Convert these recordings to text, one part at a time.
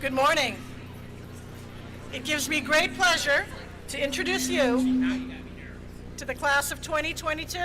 Good morning. It gives me great pleasure to introduce you to the class of 2022.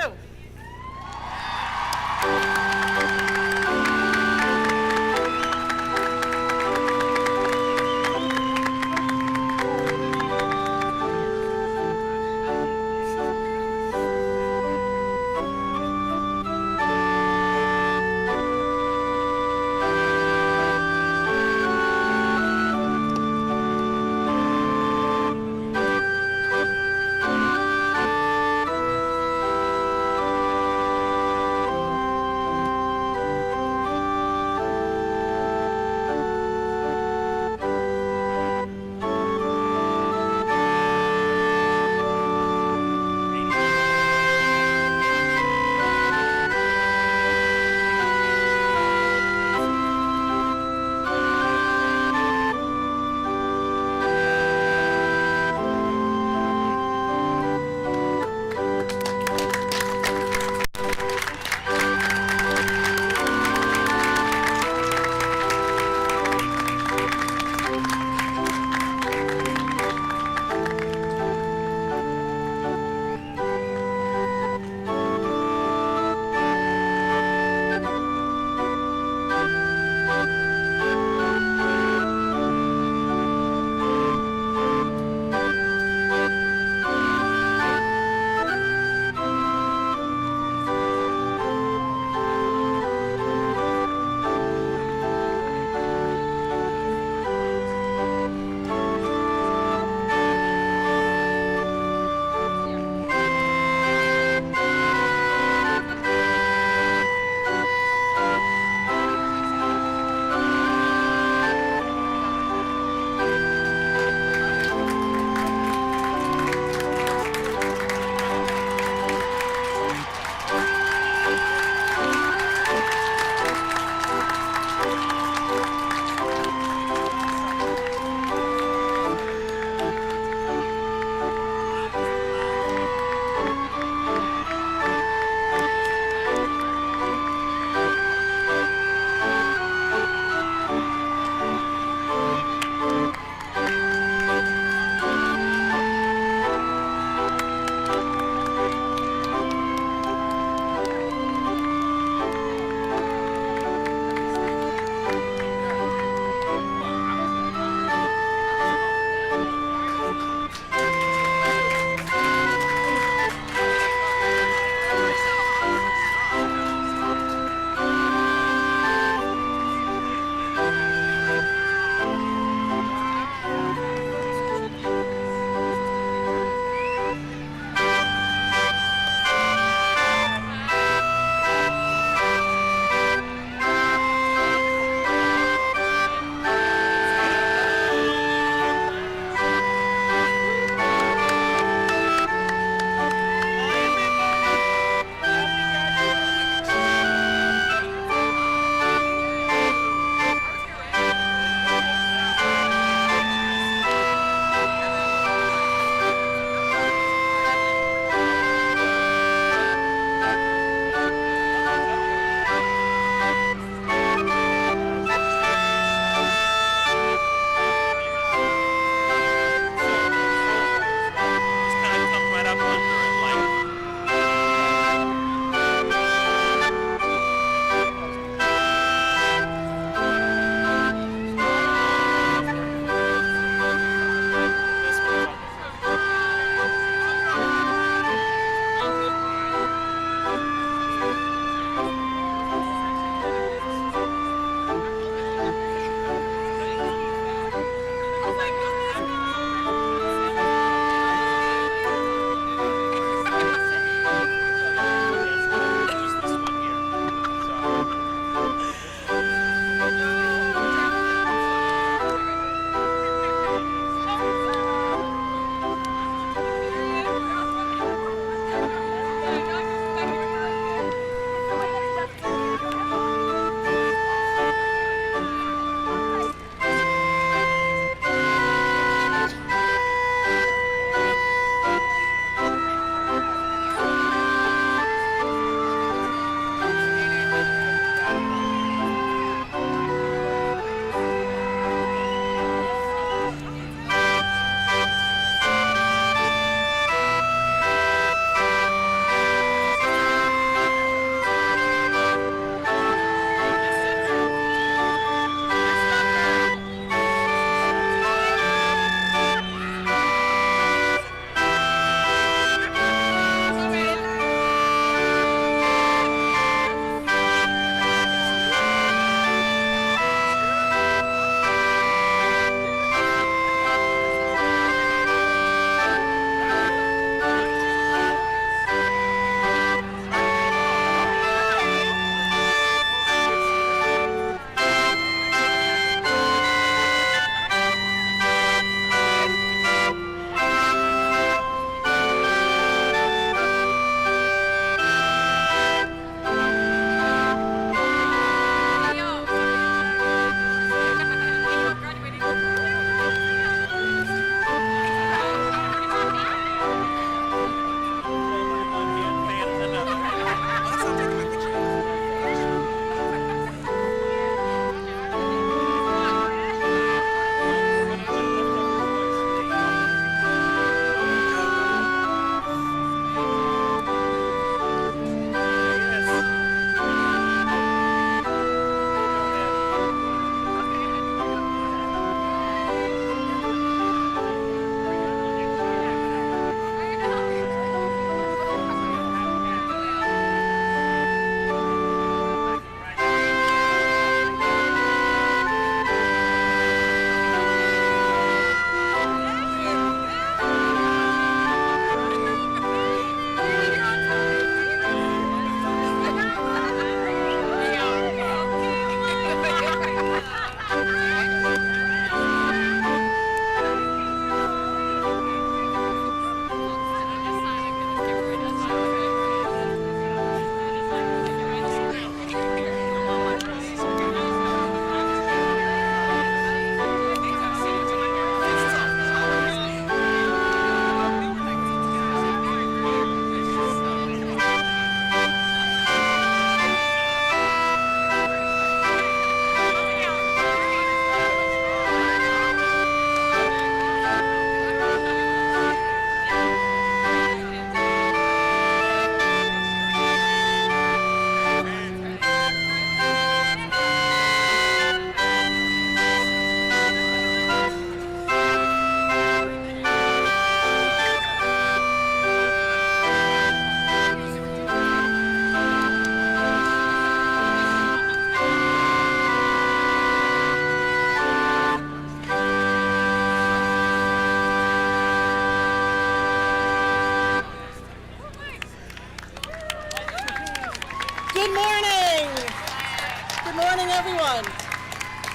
gentlemen,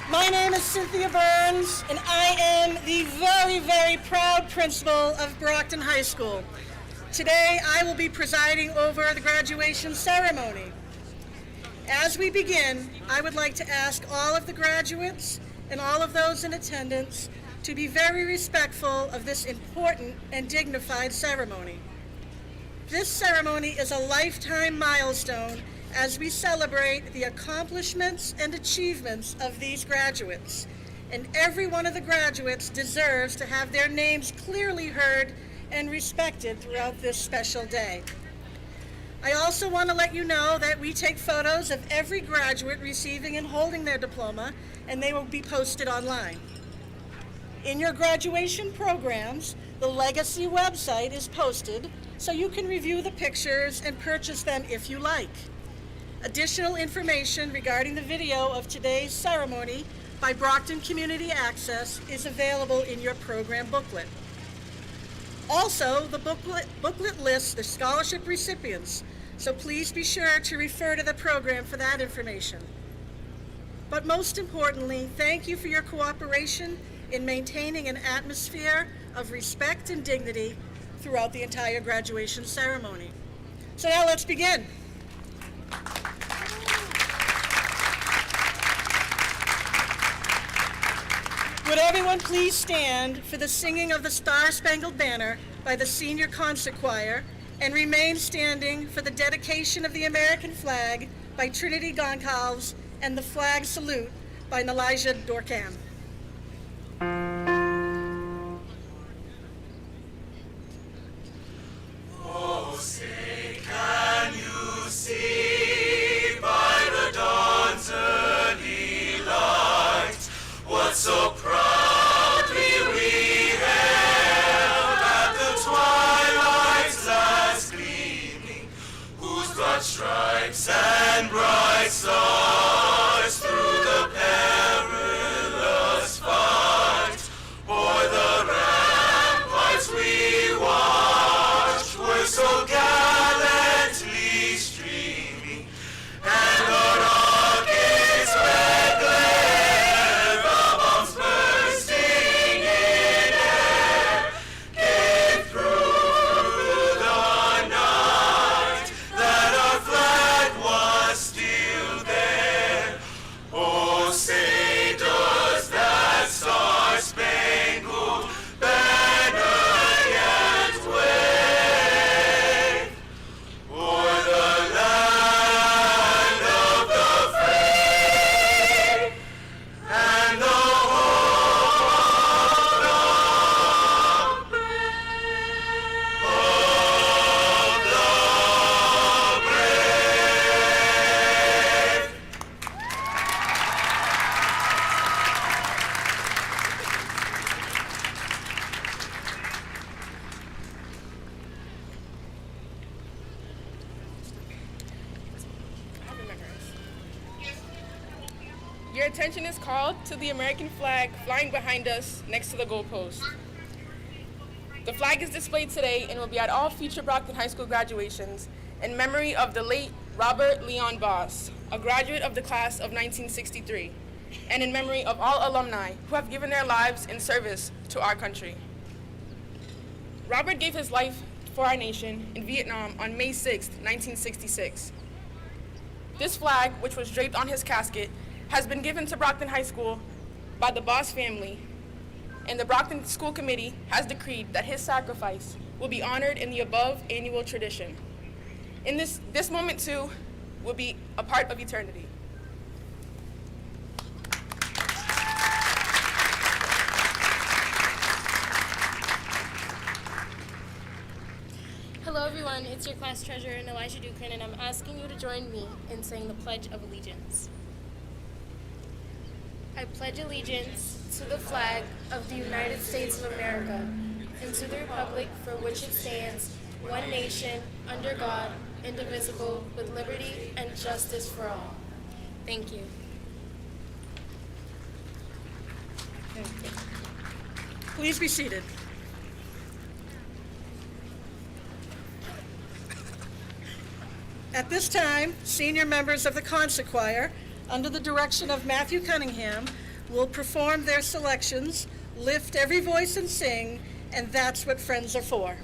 my name is Cynthia Burns, and I am the very, very proud principal of Brockton High School. Today, I will be presiding over the graduation ceremony. As we begin, I would like to ask all of the graduates and all of those in attendance to be very respectful of this important and dignified ceremony. This ceremony is a lifetime milestone as we celebrate the accomplishments and achievements of these graduates. And every one of the graduates deserves to have their names clearly heard and respected throughout this special day. I also want to let you know that we take photos of every graduate receiving and holding their diploma, and they will be posted online. In your graduation programs, the Legacy website is posted so you can review the pictures and purchase them if you like. Additional information regarding the video of today's ceremony by Brockton Community Access is available in your program booklet. Also, the booklet lists the scholarship recipients, so please be sure to refer to the program for that information. But most importantly, thank you for your cooperation in maintaining an atmosphere of respect and dignity throughout the entire graduation ceremony. So now let's begin. Would everyone please stand for the singing of the Star-Spangled Banner by the Senior Concert Choir, and remain standing for the dedication of the American flag by Trinity Goncalves and the flag salute by Nelijah Dorcan. Oh, say, can you see by the dawn's early light what so proudly we hailed at the twilight's last gleaming, whose broad stripes and bright stars through the perilous fight o'er the ramparts we watched were so gallantly streaming, and the rocket's red glare, the bombs bursting in air, gave through the night that our flag was still there. Oh, say does that star-spangled banner yet wave o'er the land of the free and the home of the brave, of the brave. Your attention is called to the American flag flying behind us next to the goalpost. The flag is displayed today and will be at all future Brockton High School graduations in memory of the late Robert Leon Boss, a graduate of the class of 1963, and in memory of all alumni who have given their lives in service to our country. Robert gave his life for our nation in Vietnam on May 6, 1966. This flag, which was draped on his casket, has been given to Brockton High School by the Boss family, and the Brockton School Committee has decreed that his sacrifice will be honored in the above annual tradition. In this moment too will be a part of eternity. Hello everyone, it's your class treasurer, Nelijah Dorcan, and I'm asking you to join me in saying the Pledge of Allegiance. I pledge allegiance to the flag of the United States of America and to the republic for which it stands, one nation, under God, indivisible, with liberty and justice for all. Thank you. Please be seated. At this time, senior members of the concert choir under the direction of Matthew Cunningham, will perform their selections, Lift Every Voice and Sing, and That's What Friends Are For.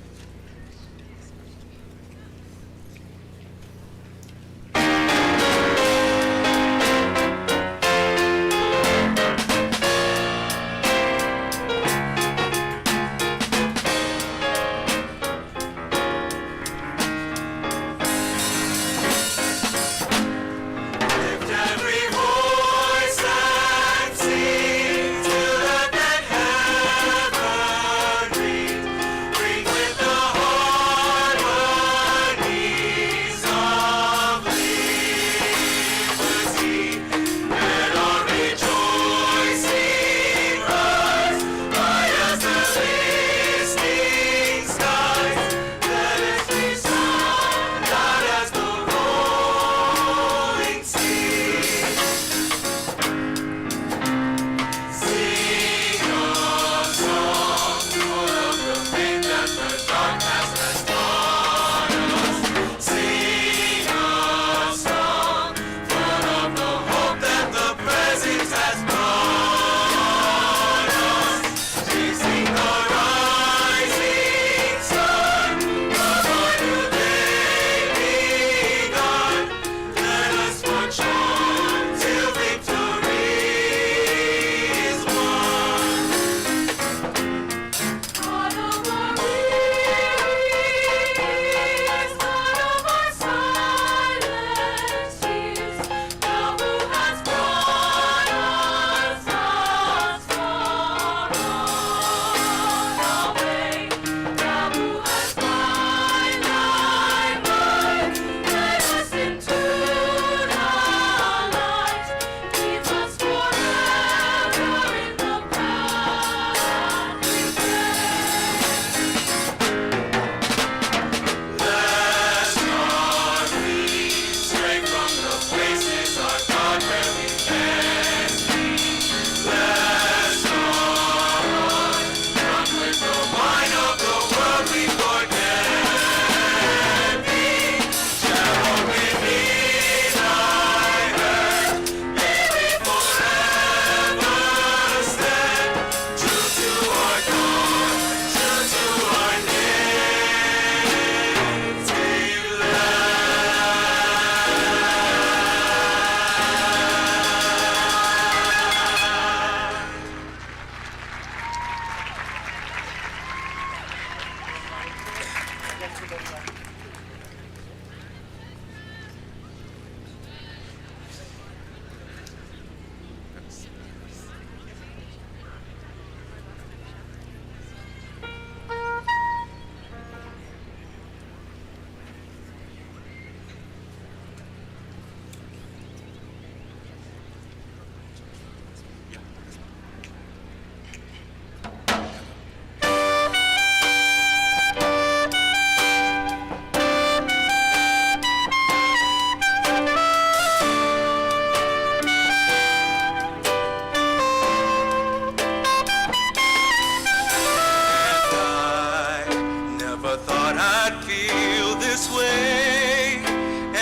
Lift every voice and sing till earth and heaven ring. Ring with the harmonies of liberty. Let our rejoicing rise high as the listening skies. Let it resound loud as the rolling sea. Sing a song full of the faith that the dark past has taught us. Sing a song full of the hope that the present has brought us. Chasing the rising sun, the Lord who they begun. Let us march on till victory is won. God of our wearies, God of our silent tears, Thou who hast brought us thus far on our way, Thou who hast guided Thy word, let us in tune alight, keep us forever in the path we Lest our feet stray from the places our God where we can be. Lest our heart, drunk with the wine of the world, we forget Thee. Shall within Thy hurt, may we forever stand, true to our God, true to our native land. I never thought I'd feel this way.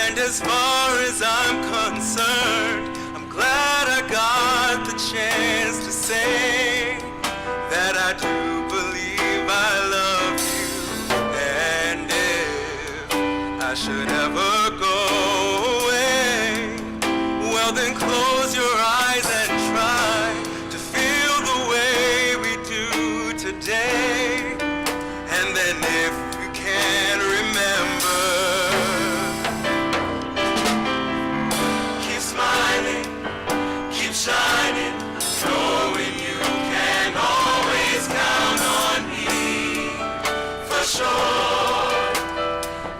And as far as I'm concerned, I'm glad I got the chance to say that I do believe I love you. And if I should ever go away, well then close your eyes and try to feel the way we do today. And then if you can remember, keep smiling, keep shining, knowing you can always count on me. For sure,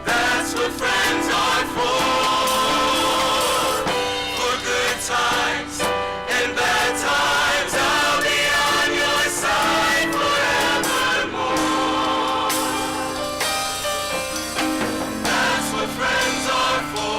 that's what friends are for. For good times and bad times, I'll be on your side forevermore. That's what friends are for.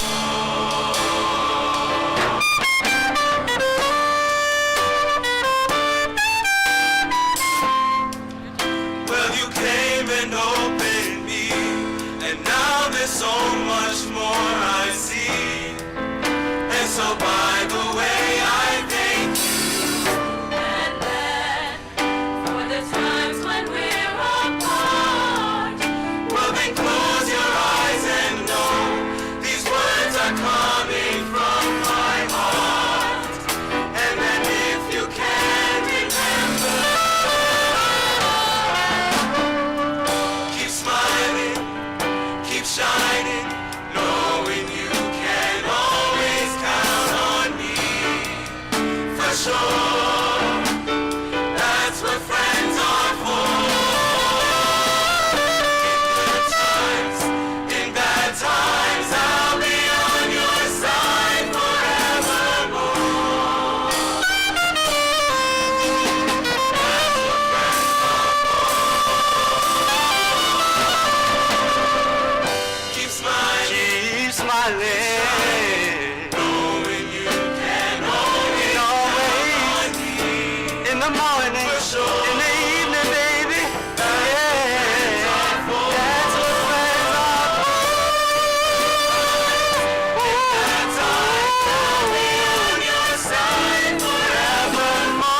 sure. That's what friends are for. In good times, in bad times, I'll be on your side forevermore. That's what friends are for. Keep smiling. Keep smiling. Knowing you can always count on me. In the morning, for sure. In the evening, baby. Yeah. That's what friends are for. In that time, I'll be on your side forevermore.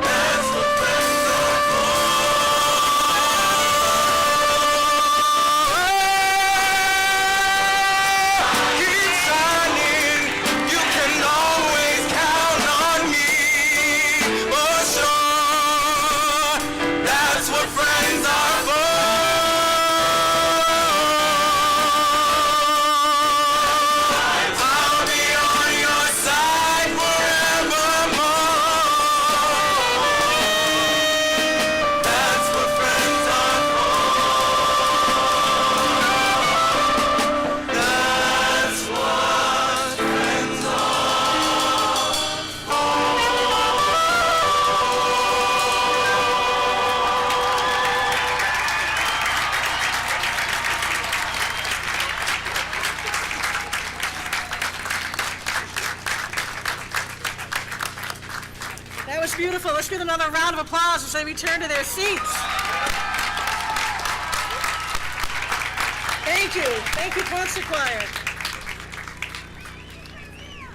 That's what friends are for. Keep shining. You can always count on me. For sure. That's what friends are for. I'll be on your side forevermore. That's what friends are for. That's what friends That was beautiful. Let's give them another round of applause as they return to their seats. Thank you. Thank you, Concert Choir.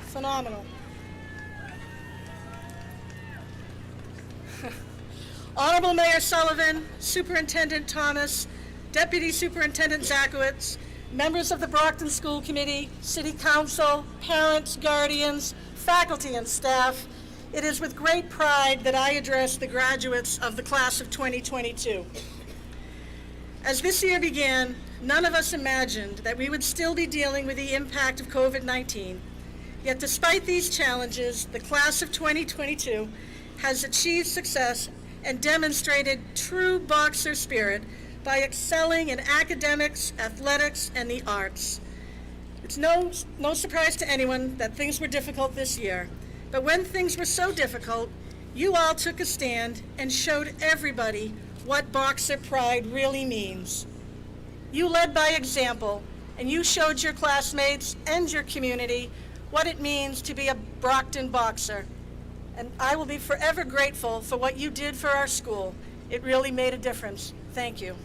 Phenomenal. Honorable Mayor Sullivan, Superintendent Thomas, Deputy Superintendent Zakowicz, members of the Brockton School Committee, City Council, parents, guardians, faculty, and staff, it is with great pride that I address the graduates of the class of 2022. As this year began, none of us imagined that we would still be dealing with the impact of COVID-19. Yet despite these challenges, the class of 2022 has achieved success and demonstrated true boxer spirit by excelling in academics, athletics, and the arts. It's no surprise to anyone that things were difficult this year. But when things were so difficult, you all took a stand and showed everybody what boxer pride really means. You led by example, and you showed your classmates and your community what it means to be a Brockton boxer. And I will be forever grateful for what you did for our school. It really made a difference. Thank you.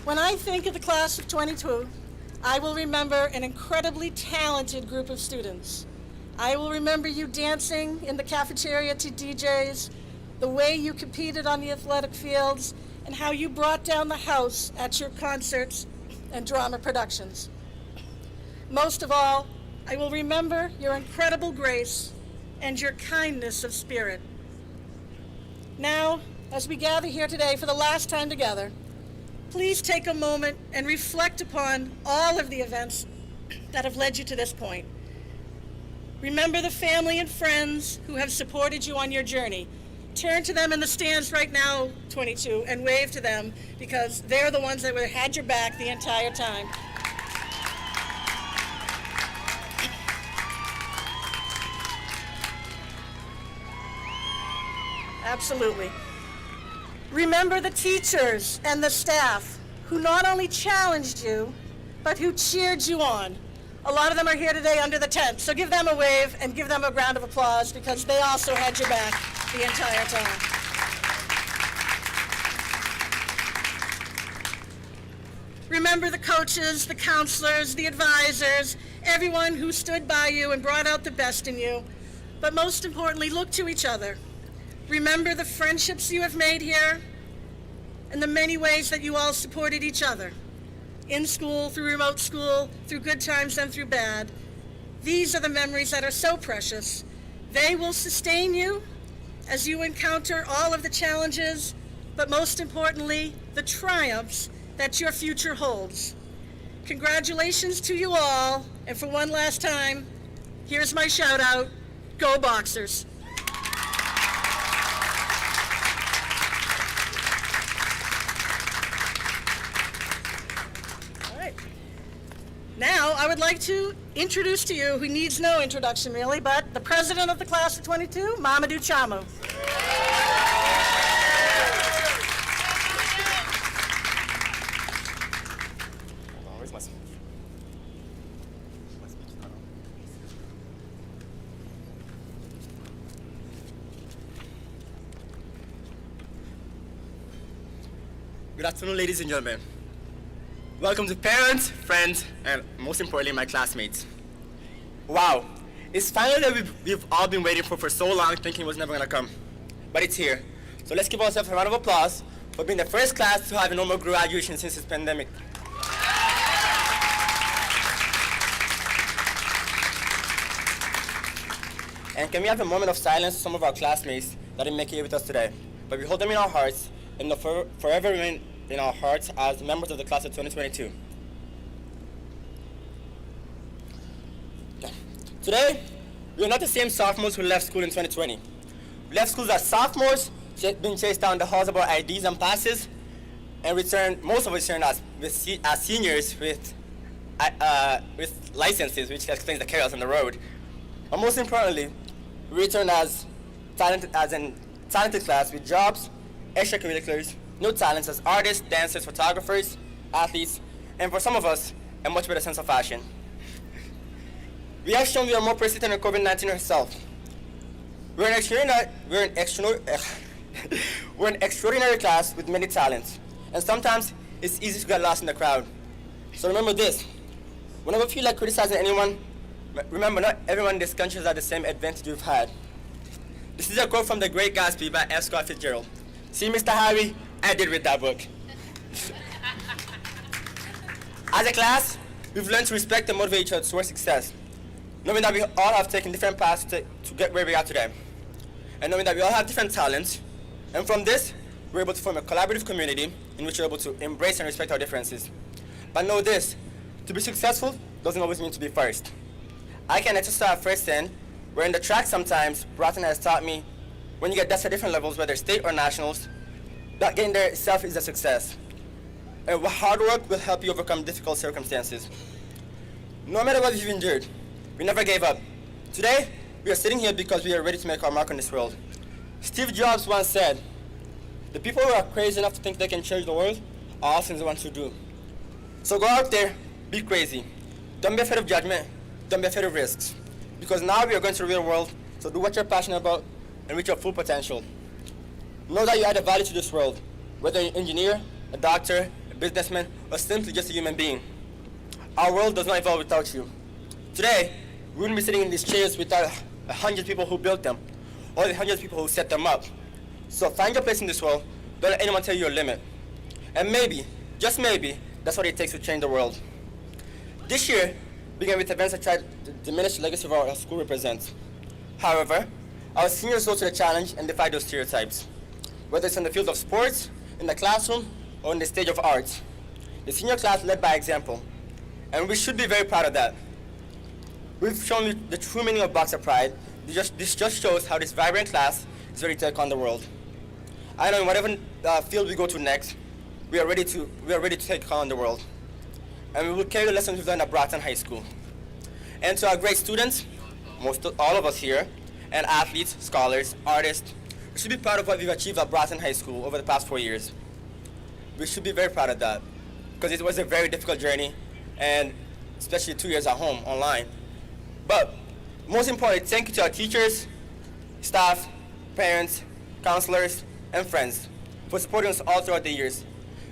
When I think of the class of 22, I will remember an incredibly talented group of students. I will remember you dancing in the cafeteria to DJs, the way you competed on the athletic fields, and how you brought down the house at your concerts and drama productions. Most of all, I will remember your incredible grace and your kindness of spirit. Now, as we gather here today for the last time together, please take a moment and reflect upon all of the events that have led you to this point. Remember the family and friends who have supported you on your journey. Turn to them in the stands right now, 22, and wave to them, because they're the ones that had your back the entire time. Absolutely. Remember the teachers and the staff who not only challenged you, but who cheered you on. A lot of them are here today under the tent, so give them a wave and give them a round of applause, because they also had your back the entire time. Remember the coaches, the counselors, the advisors, everyone who stood by you and brought out the best in you. But most importantly, look to each other. Remember the friendships you have made here and the many ways that you all supported each other. In school, through remote school, through good times and through bad. These are the memories that are so precious. They will sustain you as you encounter all of the challenges, but most importantly, the triumphs that your future holds. Congratulations to you all, and for one last time, here's my shout out, go Boxers. All right. Now, I would like to introduce to you, who needs no introduction really, but the president of the class of 22, Mamadou Chamu. Good afternoon, ladies and gentlemen. Welcome to parents, friends, and most importantly, my classmates. Wow, it's finally that we've all been waiting for so long, thinking it was never gonna come. But it's here. So let's give ourselves a round of applause for being the first class to have a normal graduation since this pandemic. And can we have a moment of silence for some of our classmates that didn't make it here with us today? But we hold them in our hearts and they'll forever remain in our hearts as members of the class of 2022. Today, we are not the same sophomores who left school in 2020. We left school as sophomores, being chased down the halls of our IDs and passes, and returned, most of us returned as seniors with licenses, which explains the chaos on the road. But most importantly, we returned as talented class with jobs, extracurriculars, new talents as artists, dancers, photographers, athletes, and for some of us, a much better sense of fashion. We have shown we are more persistent than COVID-19 herself. We're an extraordinary class with many talents, and sometimes it's easy to get lost in the crowd. So remember this, whenever you feel like criticizing anyone, remember not everyone in this country has had the same advantage you've had. This is a quote from The Great Gatsby by F. Scott Fitzgerald. See, Mr. Harry, I did read that book. As a class, we've learned to respect and motivate each other towards success, knowing that we all have taken different paths to get where we are today, and knowing that we all have different talents, and from this, we're able to form a collaborative community in which we're able to embrace and respect our differences. But know this, to be successful doesn't always mean to be first. I can attest to that firsthand, where in the track sometimes, Brockton has taught me, when you get tested at different levels, whether state or nationals, that getting there itself is a success. And hard work will help you overcome difficult circumstances. No matter what you've endured, we never gave up. Today, we are sitting here because we are ready to make our mark on this world. Steve Jobs once said, the people who are crazy enough to think they can change the world are often the ones who do. So go out there, be crazy. Don't be afraid of judgment, don't be afraid of risks. Because now we are going to the real world, so do what you're passionate about and reach your full potential. Know that you add a value to this world, whether you're an engineer, a doctor, a businessman, or simply just a human being. Our world does not evolve without you. Today, we wouldn't be sitting in these chairs without 100 people who built them, or the 100 people who set them up. So find your place in this world, don't let anyone tell you your limit. And maybe, just maybe, that's what it takes to change the world. This year began with events that tried to diminish the legacy of our school represents. However, our seniors rose to the challenge and defied those stereotypes. Whether it's in the field of sports, in the classroom, or in the stage of arts. The senior class led by example, and we should be very proud of that. We've shown you the true meaning of Boxer Pride. This just shows how this vibrant class is ready to take on the world. I know in whatever field we go to next, we are ready to take on the world. And we will carry the lessons we've learned at Brockton High School. And to our great students, all of us here, and athletes, scholars, artists, we should be proud of what we've achieved at Brockton High School over the past 4 years. We should be very proud of that, because it was a very difficult journey, and especially 2 years at home, online. But most importantly, thank you to our teachers, staff, parents, counselors, and friends for supporting us all throughout the years.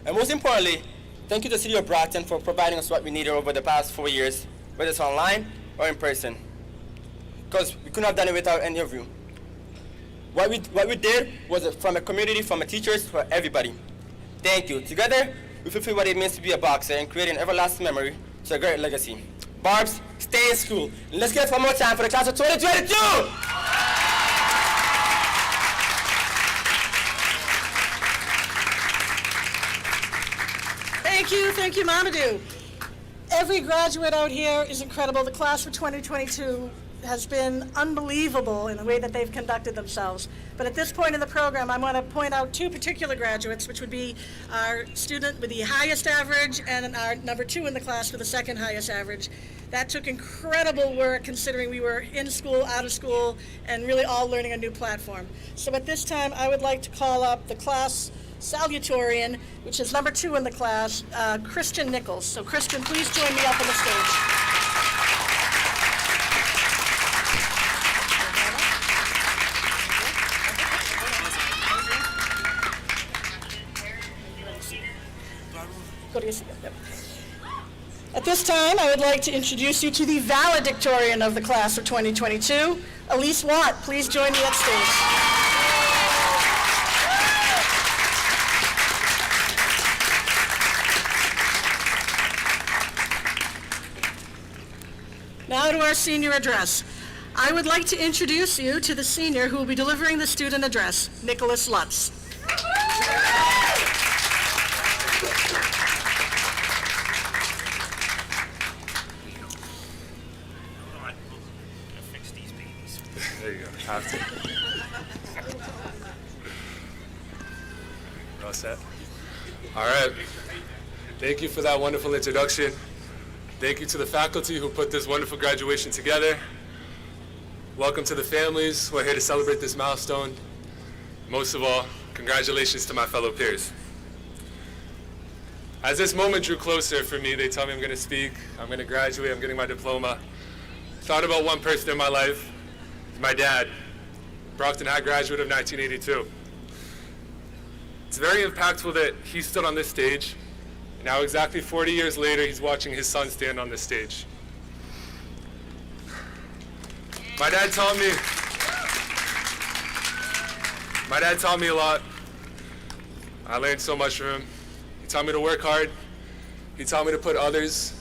And most importantly, thank you to the City of Brockton for providing us what we needed over the past 4 years, whether it's online or in person. Because we couldn't have done it without any of you. What we did was from a community, from a teachers, for everybody. Thank you. Together, we fulfill what it means to be a boxer and create an everlasting memory to a great legacy. Barbs, stay in school. And let's get it one more time for the class of 2022! Thank you, Mamadou. Every graduate out here is incredible. The class for 2022 has been unbelievable in the way that they've conducted themselves. But at this point in the program, I want to point out two particular graduates, which would be our student with the highest average and our number 2 in the class with the second highest average. That took incredible work considering we were in school, out of school, and really all learning a new platform. So at this time, I would like to call up the class salutatorian, which is number 2 in the class, Christian Nichols. So Christian, please join me up on the stage. Go to your seat. Yep. At this time, I would like to introduce you to the valedictorian of the class of 2022, Elise Watt. Please join me at stage. Now to our senior address. I would like to introduce you to the senior who will be delivering the student address, Nicholas Lutz. There you go. Have to. All set? All right. Thank you for that wonderful introduction. Thank you to the faculty who put this wonderful graduation together. Welcome to the families who are here to celebrate this milestone. Most of all, congratulations to my fellow peers. As this moment drew closer for me, they tell me I'm going to speak, I'm going to graduate, I'm getting my diploma. Thought about one person in my life, my dad, Brockton High graduate of 1982. It's very impactful that he stood on this stage. Now exactly 40 years later, he's watching his son stand on this stage. My dad taught me a lot. I learned so much from him. He taught me to work hard. He taught me to put others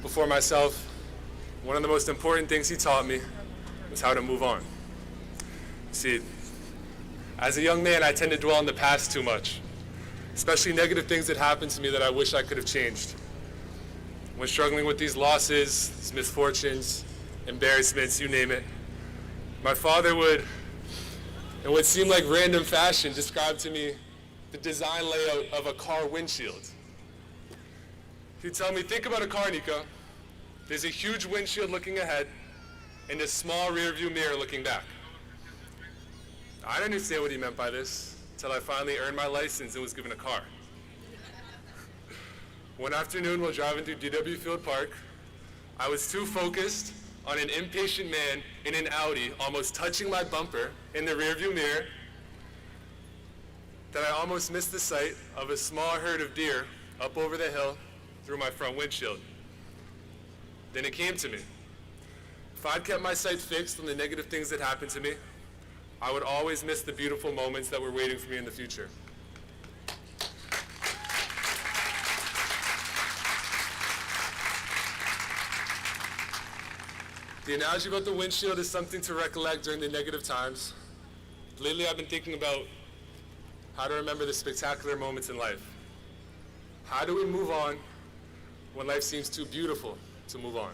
before myself. One of the most important things he taught me was how to move on. See, as a young man, I tend to dwell on the past too much, especially negative things that happened to me that I wish I could have changed. When struggling with these losses, these misfortunes, embarrassments, you name it, my father would, in what seemed like random fashion, describe to me the design layout of a car windshield. He'd tell me, think about a car, Nico. There's a huge windshield looking ahead and a small rear view mirror looking back. I didn't understand what he meant by this until I finally earned my license and was given a car. One afternoon while driving through DW Field Park, I was too focused on an impatient man in an Audi almost touching my bumper in the rearview mirror that I almost missed the sight of a small herd of deer up over the hill through my front windshield. Then it came to me. If I'd kept my sight fixed on the negative things that happened to me, I would always miss the beautiful moments that were waiting for me in the future. The analogy about the windshield is something to recollect during the negative times. Lately, I've been thinking about how to remember the spectacular moments in life. How do we move on when life seems too beautiful to move on?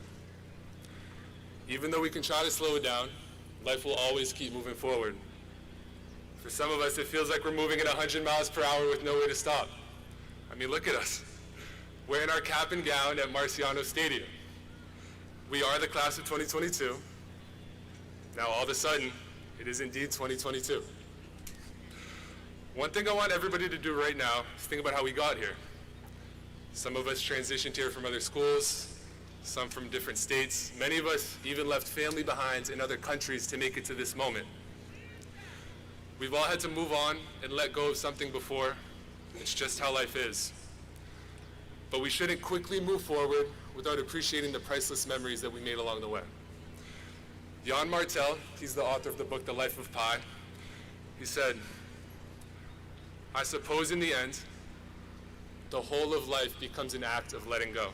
Even though we can try to slow it down, life will always keep moving forward. For some of us, it feels like we're moving at 100 miles per hour with no way to stop. I mean, look at us. We're in our cap and gown at Marciano Stadium. We are the class of 2022. Now, all of a sudden, it is indeed 2022. One thing I want everybody to do right now is think about how we got here. Some of us transitioned here from other schools, some from different states. Many of us even left family behind in other countries to make it to this moment. We've all had to move on and let go of something before. It's just how life is. But we shouldn't quickly move forward without appreciating the priceless memories that we made along the way. Jan Martel, he's the author of the book, The Life of Pi. He said, I suppose in the end, the whole of life becomes an act of letting go.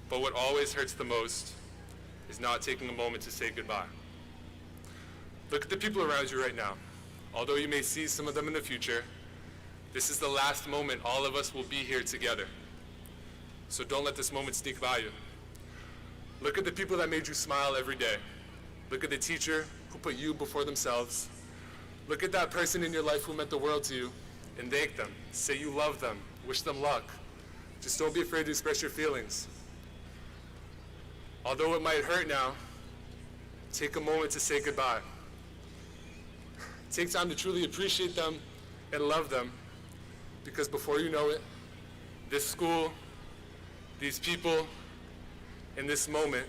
But what always hurts the most is not taking a moment to say goodbye. Look at the people around you right now. Although you may see some of them in the future, This is the last moment all of us will be here together. So don't let this moment sneak by you. Look at the people that made you smile every day. Look at the teacher who put you before themselves. Look at that person in your life who meant the world to you and thank them. Say you love them. Wish them luck. Just don't be afraid to express your feelings. Although it might hurt now, take a moment to say goodbye. Take time to truly appreciate them and love them, because before you know it, this school, these people, and this moment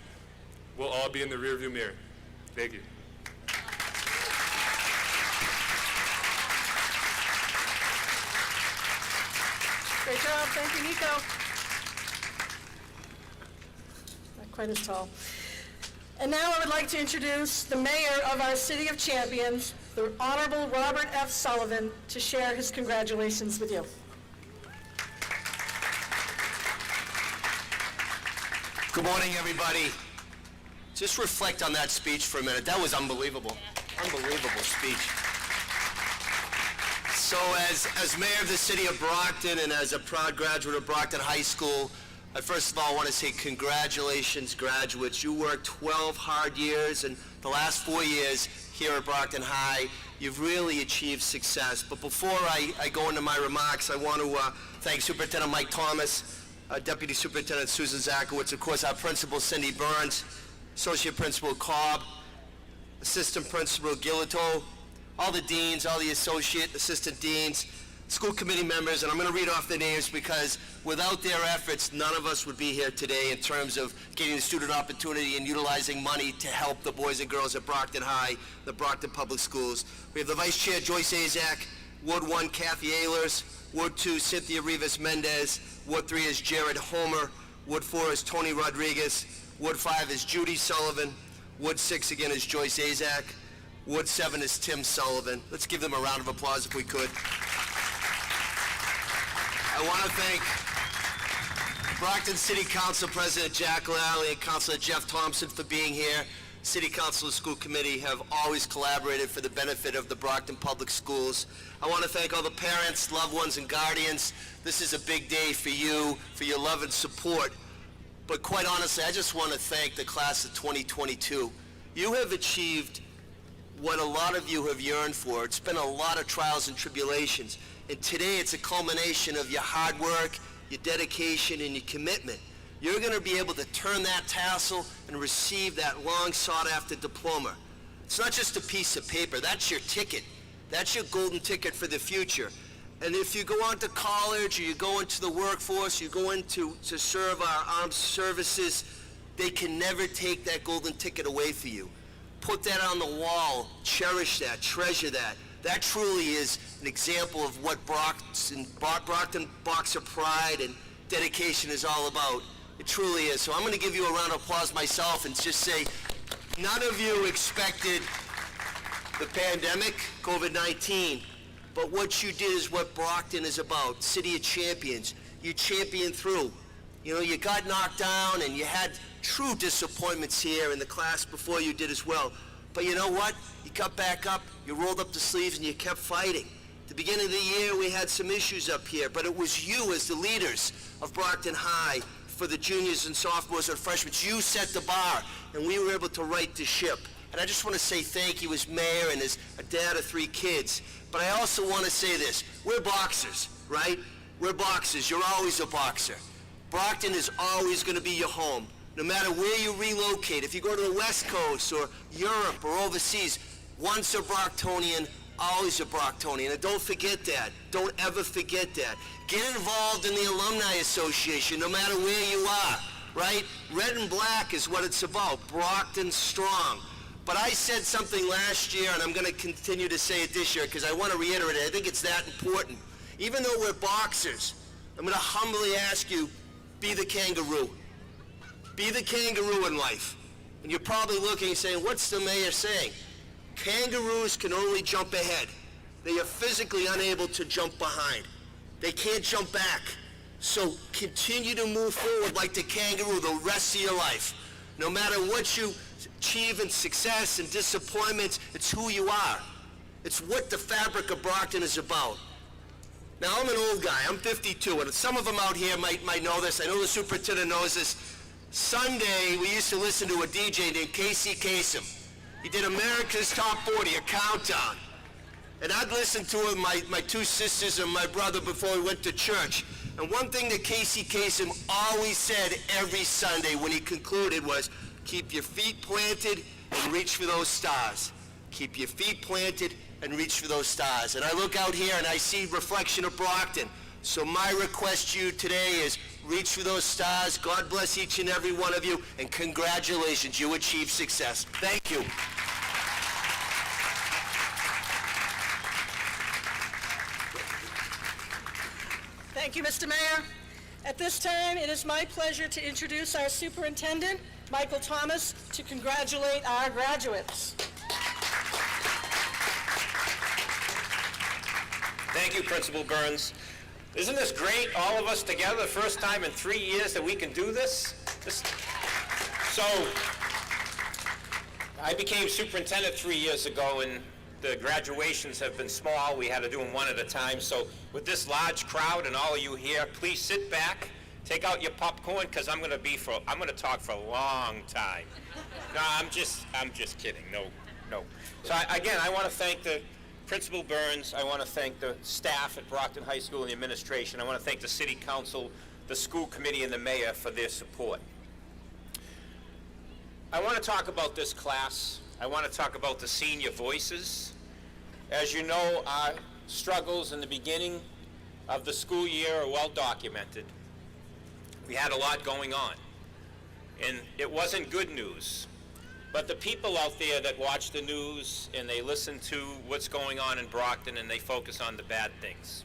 will all be in the rearview mirror. Thank you. Great job. Thank you, Nico. Not quite as tall. And now I would like to introduce the mayor of our City of Champions, the Honorable Robert F. Sullivan, to share his congratulations with you. Good morning, everybody. Just reflect on that speech for a minute. That was unbelievable. Unbelievable speech. So as mayor of the city of Brockton and as a proud graduate of Brockton High School, I first of all want to say congratulations, graduates. You worked 12 hard years, and the last 4 years here at Brockton High, you've really achieved success. But before I go into my remarks, I want to thank Superintendent Mike Thomas, Deputy Superintendent Susan Zakowicz, of course our Principal Cindy Burns, Associate Principal Cobb, Assistant Principal Gillito, all the deans, all the assistant deans, school committee members, and I'm going to read off their names because without their efforts, none of us would be here today in terms of getting the student opportunity and utilizing money to help the boys and girls at Brockton High, the Brockton Public Schools. We have the Vice Chair, Joyce Azak, Ward 1, Kathy Ehlers, Ward 2, Cynthia Rivas Mendez, Ward 3 is Jared Homer, Ward 4 is Tony Rodriguez, Ward 5 is Judy Sullivan, Ward 6 again is Joyce Azak, Ward 7 is Tim Sullivan. Let's give them a round of applause if we could. I want to thank Brockton City Council President Jack Lally and Councilor Jeff Thompson for being here. City Council and School Committee have always collaborated for the benefit of the Brockton Public Schools. I want to thank all the parents, loved ones, and guardians. This is a big day for you, for your love and support. But quite honestly, I just want to thank the class of 2022. You have achieved what a lot of you have yearned for. It's been a lot of trials and tribulations. And today it's a culmination of your hard work, your dedication, and your commitment. You're going to be able to turn that tassel and receive that long sought-after diploma. It's not just a piece of paper. That's your ticket. That's your golden ticket for the future. And if you go on to college or you go into the workforce, you go into to serve our armed services, they can never take that golden ticket away for you. Put that on the wall, cherish that, treasure that. That truly is an example of what Brockton Boxer pride and dedication is all about. It truly is. So I'm going to give you a round of applause myself and just say, none of you expected the pandemic, COVID-19, but what you did is what Brockton is about, City of Champions. You championed through. You know, you got knocked down and you had true disappointments here, and the class before you did as well. But you know what? You got back up, you rolled up the sleeves, and you kept fighting. At the beginning of the year, we had some issues up here, but it was you as the leaders of Brockton High for the juniors and sophomores and freshmen. You set the bar, and we were able to right the ship. And I just want to say thank you as mayor and as a dad of 3 kids. But I also want to say this. We're boxers, right? We're boxers. You're always a boxer. Brockton is always going to be your home. No matter where you relocate, if you go to the West Coast or Europe or overseas, once a Brocktonian, always a Brocktonian. And don't forget that. Don't ever forget that. Get involved in the Alumni Association, no matter where you are, right? Red and black is what it's about. Brockton strong. But I said something last year, and I'm going to continue to say it this year because I want to reiterate it. I think it's that important. Even though we're boxers, I'm going to humbly ask you, be the kangaroo. Be the kangaroo in life. And you're probably looking and saying, what's the mayor saying? Kangaroos can only jump ahead. They are physically unable to jump behind. They can't jump back. So continue to move forward like the kangaroo the rest of your life. No matter what you achieve in success and disappointments, it's who you are. It's what the fabric of Brockton is about. Now, I'm an old guy. I'm 52, and some of them out here might know this. I know the superintendent knows this. Sunday, we used to listen to a DJ named Casey Kasem. He did America's Top 40, a countdown. And I'd listen to it with my two sisters and my brother before we went to church. And one thing that Casey Kasem always said every Sunday when he concluded was, keep your feet planted and reach for those stars. Keep your feet planted and reach for those stars. And I look out here and I see reflection of Brockton. So my request to you today is reach for those stars. God bless each and every one of you, and congratulations, you achieved success. Thank you. Thank you, Mr. Mayor. At this time, it is my pleasure to introduce our superintendent, Michael Thomas, to congratulate our graduates. Thank you, Principal Burns. Isn't this great, all of us together, the first time in 3 years that we can do this? So, I became superintendent 3 years ago, and the graduations have been small. We had to do them one at a time. So, with this large crowd and all of you here, please sit back, take out your popcorn, because I'm going to talk for a long time. No, I'm just kidding. No. So, again, I want to thank the Principal Burns. I want to thank the staff at Brockton High School and the administration. I want to thank the City Council, the school committee, and the mayor for their support. I want to talk about this class. I want to talk about the senior voices. As you know, our struggles in the beginning of the school year are well documented. We had a lot going on, and it wasn't good news. But the people out there that watch the news and they listen to what's going on in Brockton and they focus on the bad things.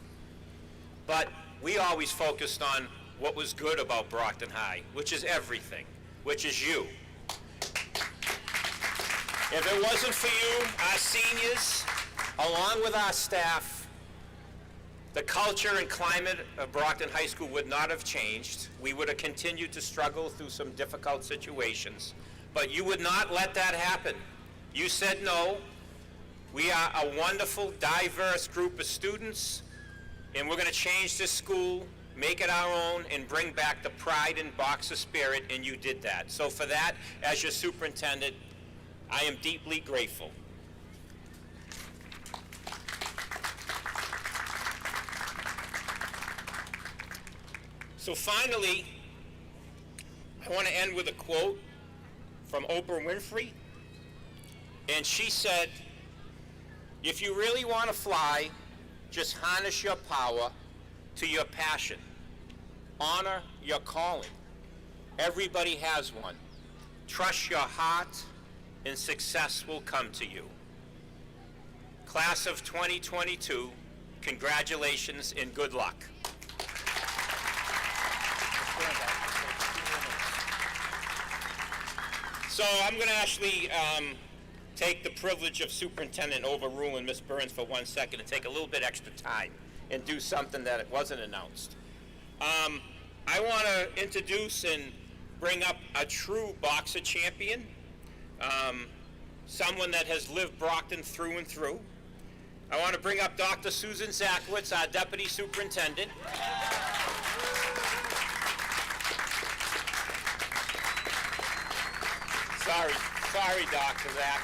But we always focused on what was good about Brockton High, which is everything, which is you. If it wasn't for you, our seniors, along with our staff, the culture and climate of Brockton High School would not have changed. We would have continued to struggle through some difficult situations. But you would not let that happen. You said no. We are a wonderful, diverse group of students, and we're going to change this school, make it our own, and bring back the pride and Boxer spirit, and you did that. So for that, as your superintendent, I am deeply grateful. So finally, I want to end with a quote from Oprah Winfrey, and she said, if you really want to fly, just harness your power to your passion. Honor your calling. Everybody has one. Trust your heart, and success will come to you. Class of 2022, congratulations and good luck. So I'm going to actually take the privilege of Superintendent overruling Ms. Burns for 1 second and take a little bit extra time and do something that wasn't announced. I want to introduce and bring up a true boxer champion, someone that has lived Brockton through and through. I want to bring up Dr. Susan Zakowitz, our Deputy Superintendent. Sorry, Dr. Zak.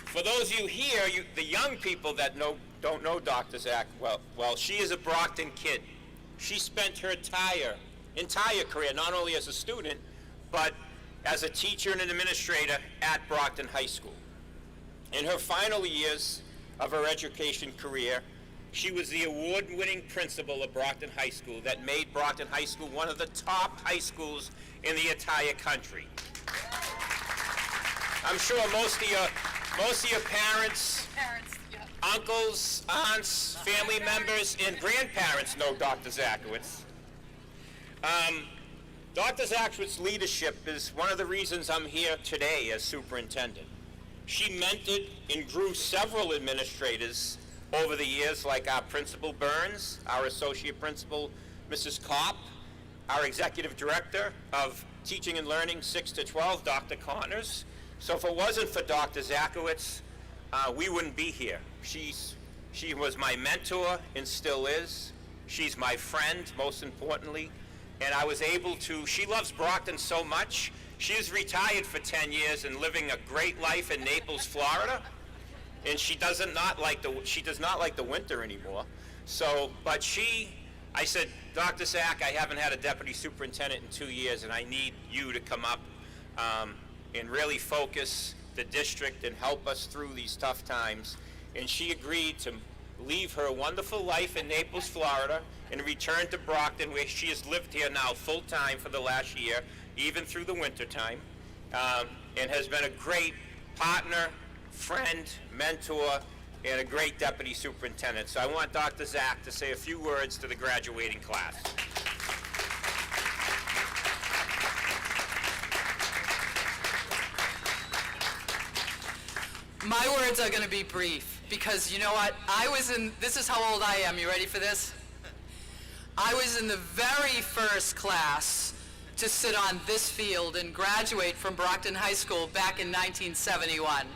For those of you here, the young people that don't know Dr. Zak, well, she is a Brockton kid. She spent her entire career, not only as a student, but as a teacher and an administrator at Brockton High School. In her final years of her education career, she was the award-winning principal of Brockton High School that made Brockton High School one of the top high schools in the entire country. I'm sure most of your parents, uncles, aunts, family members, and grandparents know Dr. Zakowitz. Dr. Zakowitz's leadership is one of the reasons I'm here today as superintendent. She mentored and grew several administrators over the years, like our Principal Burns, our Associate Principal, Mrs. Kopp, our Executive Director of Teaching and Learning 6 to 12, Dr. Connors. So if it wasn't for Dr. Zakowitz, we wouldn't be here. She's She was my mentor and still is. She's my friend, most importantly. And I was able to, she loves Brockton so much, she is retired for 10 years and living a great life in Naples, Florida. And she does not like the winter anymore. So, but I said, Dr. Zach, I haven't had a deputy superintendent in 2 years, and I need you to come up and really focus the district and help us through these tough times. And she agreed to leave her wonderful life in Naples, Florida, and return to Brockton, where she has lived here now full-time for the last year, even through the winter time, and has been a great partner, friend, mentor, and a great deputy superintendent. So I want Dr. Zach to say a few words to the graduating class. My words are going to be brief because you know what? This is how old I am. You ready for this? I was in the very first class to sit on this field and graduate from Brockton High School back in 1971.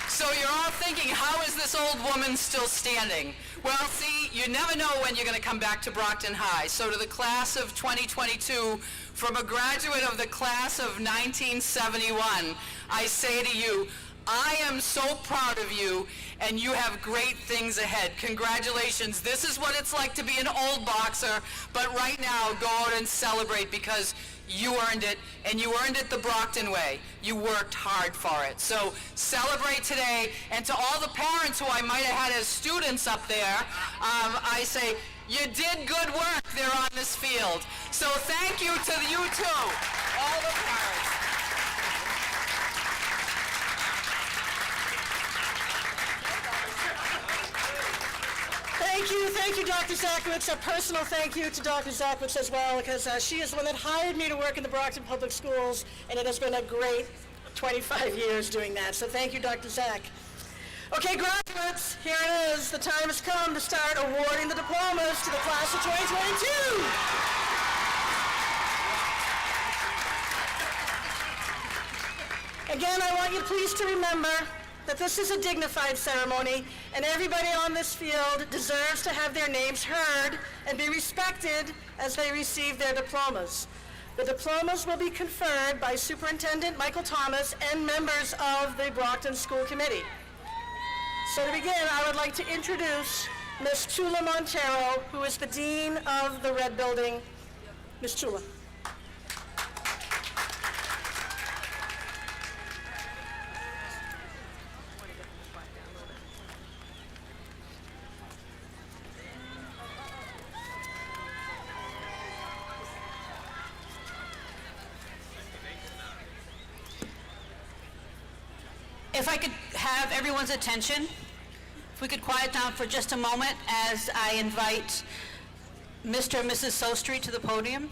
So you're all thinking, how is this old woman still standing? Well, see, you never know when you're going to come back to Brockton High. So to the class of 2022, from a graduate of the class of 1971, I say to you, I am so proud of you, and you have great things ahead. Congratulations. This is what it's like to be an old boxer, but right now, go out and celebrate because you earned it, and you earned it the Brockton way. You worked hard for it. So celebrate today, and to all the parents who I might have had as students up there, I say, you did good work there on this field. So thank you to you too, all the parents. Thank you, Dr. Zakowicz. A personal thank you to Dr. Zakowicz as well, because she is the one that hired me to work in the Brockton Public Schools, and it has been a great 25 years doing that. So thank you, Dr. Zak. Okay, graduates, here it is. The time has come to start awarding the diplomas to the class of 2022. Again, I want you please to remember that this is a dignified ceremony, and everybody on this field deserves to have their names heard and be respected as they receive their diplomas. The diplomas will be conferred by Superintendent Michael Thomas and members of the Brockton School Committee. So to begin, I would like to introduce Ms. Chula Montero, who is the Dean of the Red Building. Ms. Chula. If I could have everyone's attention, if we could quiet down for just a moment as I invite Mr. and Mrs. Sostry to the podium.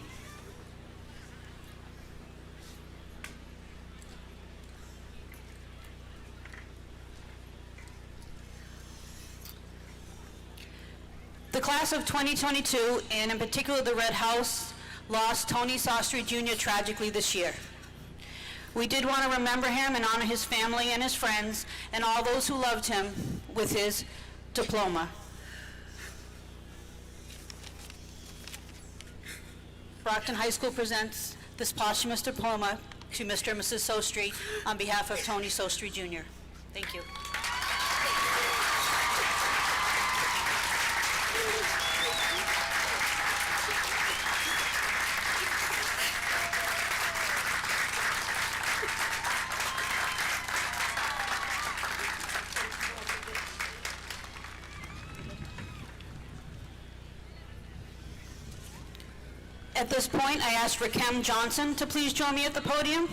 The class of 2022, and in particular the Red House, lost Tony Sostry Jr. tragically this year. We did want to remember him and honor his family and his friends and all those who loved him with his diploma. Brockton High School presents this posthumous diploma to Mr. and Mrs. Sostry on behalf of Tony Sostry Jr. Thank you. At this point, I ask Rakem Johnson to please join me at the podium.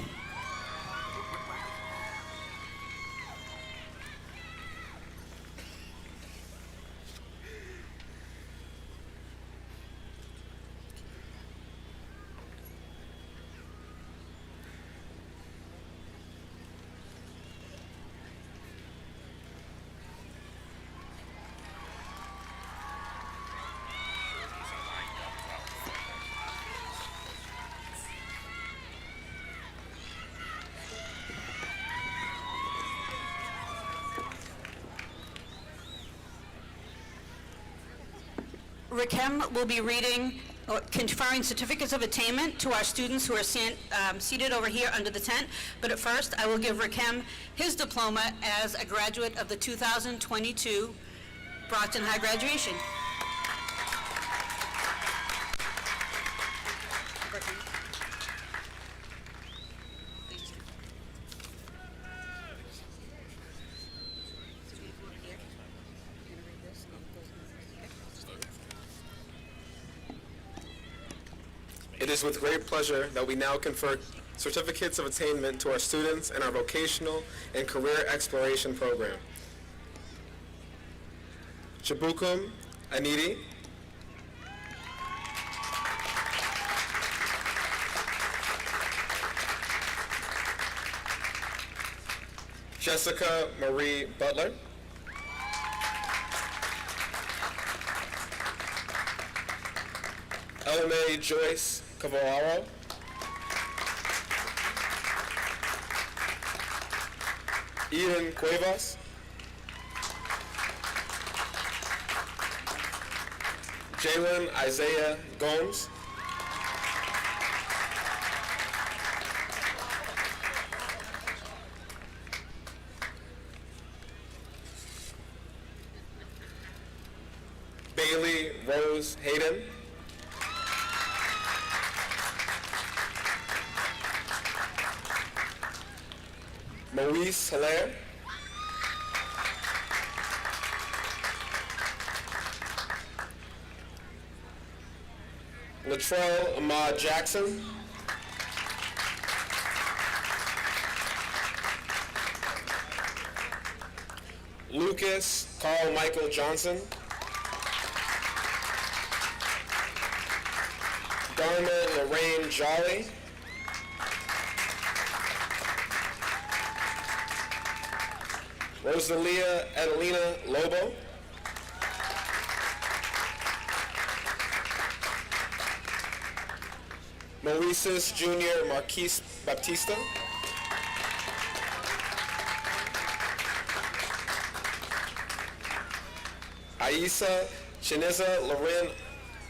Rakim will be reading or conferring certificates of attainment to our students who are seated over here under the tent. But at first, I will give Rakim his diploma as a graduate of the 2022 Brockton High graduation. It is with great pleasure that we now confer certificates of attainment to our students in our vocational and career exploration program. Chibukum Anidi, Jessica Marie Butler, Elme Joyce Cavallaro, Eden Cuevas, Jalen Isaiah Gomes, Bailey Rose Hayden, Maurice Hilaire, Latrell Ahmad Jackson, Lucas Carl Michael Johnson, Dharma Lorraine Jolly, Rosalia Adelina Lobo, Maurices Jr. Marquise Baptista, Aisa Chiniza Loren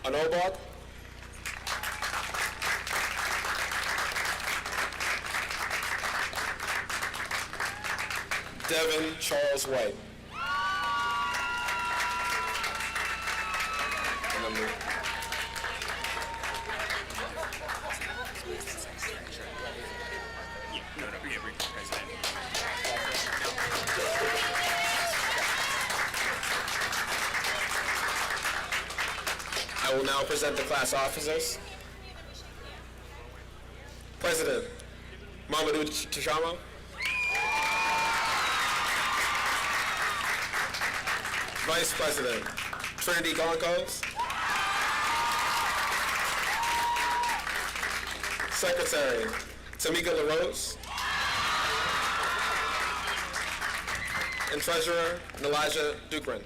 Anobog, Devin Charles White. I will now present the class officers. President, Mamadou Tchamo. Vice President, Trinity Goncalves. Secretary, Tamika LaRose. And Treasurer, Nalaja Dukran.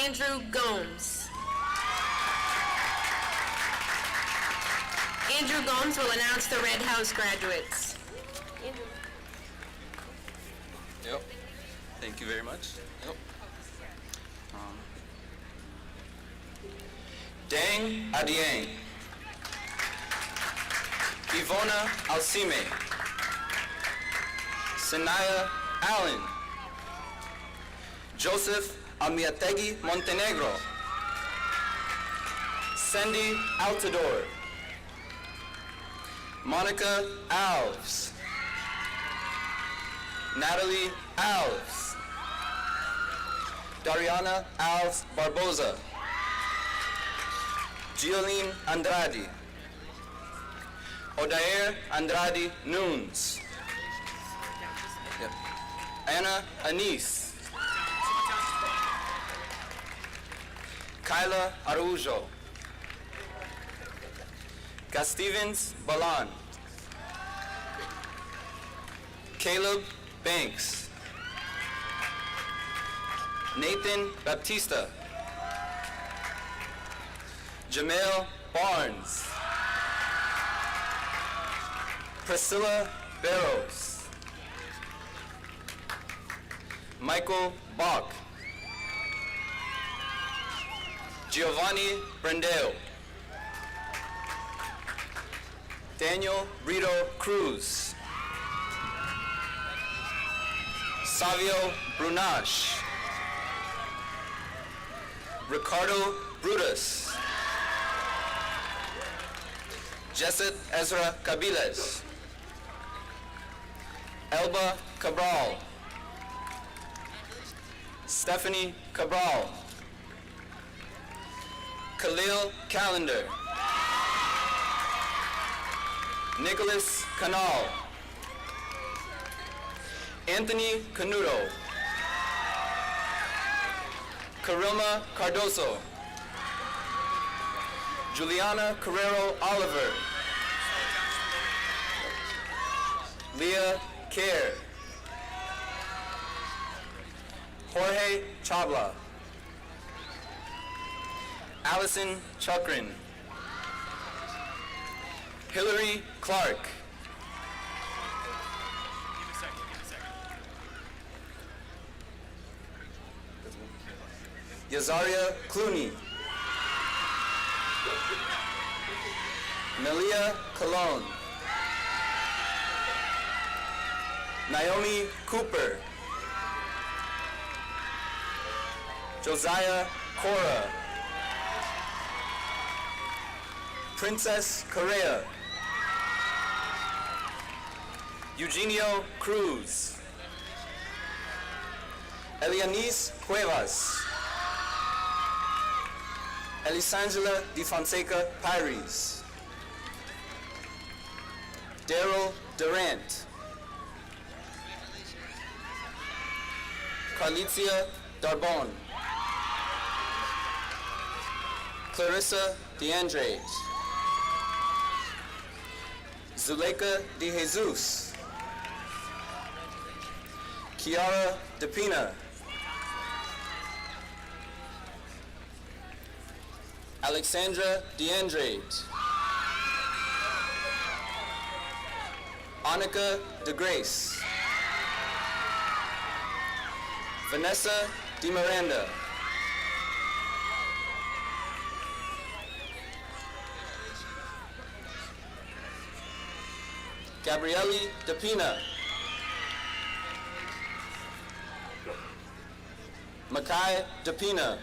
Andrew Gomes. Andrew Gomes will announce the Red House graduates. Andrew. Yep. Thank you very much. Yep. Dang Adiang. Ivona Alcime. Sanaya Allen. Joseph Amiategi Montenegro. Sandy Altador. Monica Alves. Natalie Alves. Dariana Alves Barboza. Gioline Andrade. Odair Andrade Nunes. Yep. Anna Anise. Kyla Araujo. Stevens Balan. Caleb Banks. Nathan Baptista. Jamel Barnes. Priscilla Barrows. Michael Bach. Giovanni Brandeo. Daniel Brito Cruz. Savio Brunache. Ricardo Brutus. Jesset Ezra Cabiles. Elba Cabral. Stephanie Cabral. Khalil Calendar. Nicholas Canal. Anthony Canuto. Karilma Cardoso. Juliana Carrero Oliver. Leah Kerr. Jorge Chabla. Allison Chakrin. Hillary Clark. Yazaria Clooney. Melia Colon. Naomi Cooper. Josiah Cora. Princess Correa. Eugenio Cruz. Elianice Cuevas. Elisangela Di Fonseca Pires. Daryl Durant. Carlicia Darbon. Clarissa DeAndre. Zuleika De Jesus. Kiara DePina. Alexandra DeAndre. Annika DeGrace. Vanessa DeMiranda. Gabrielle DePina. Makai DePina.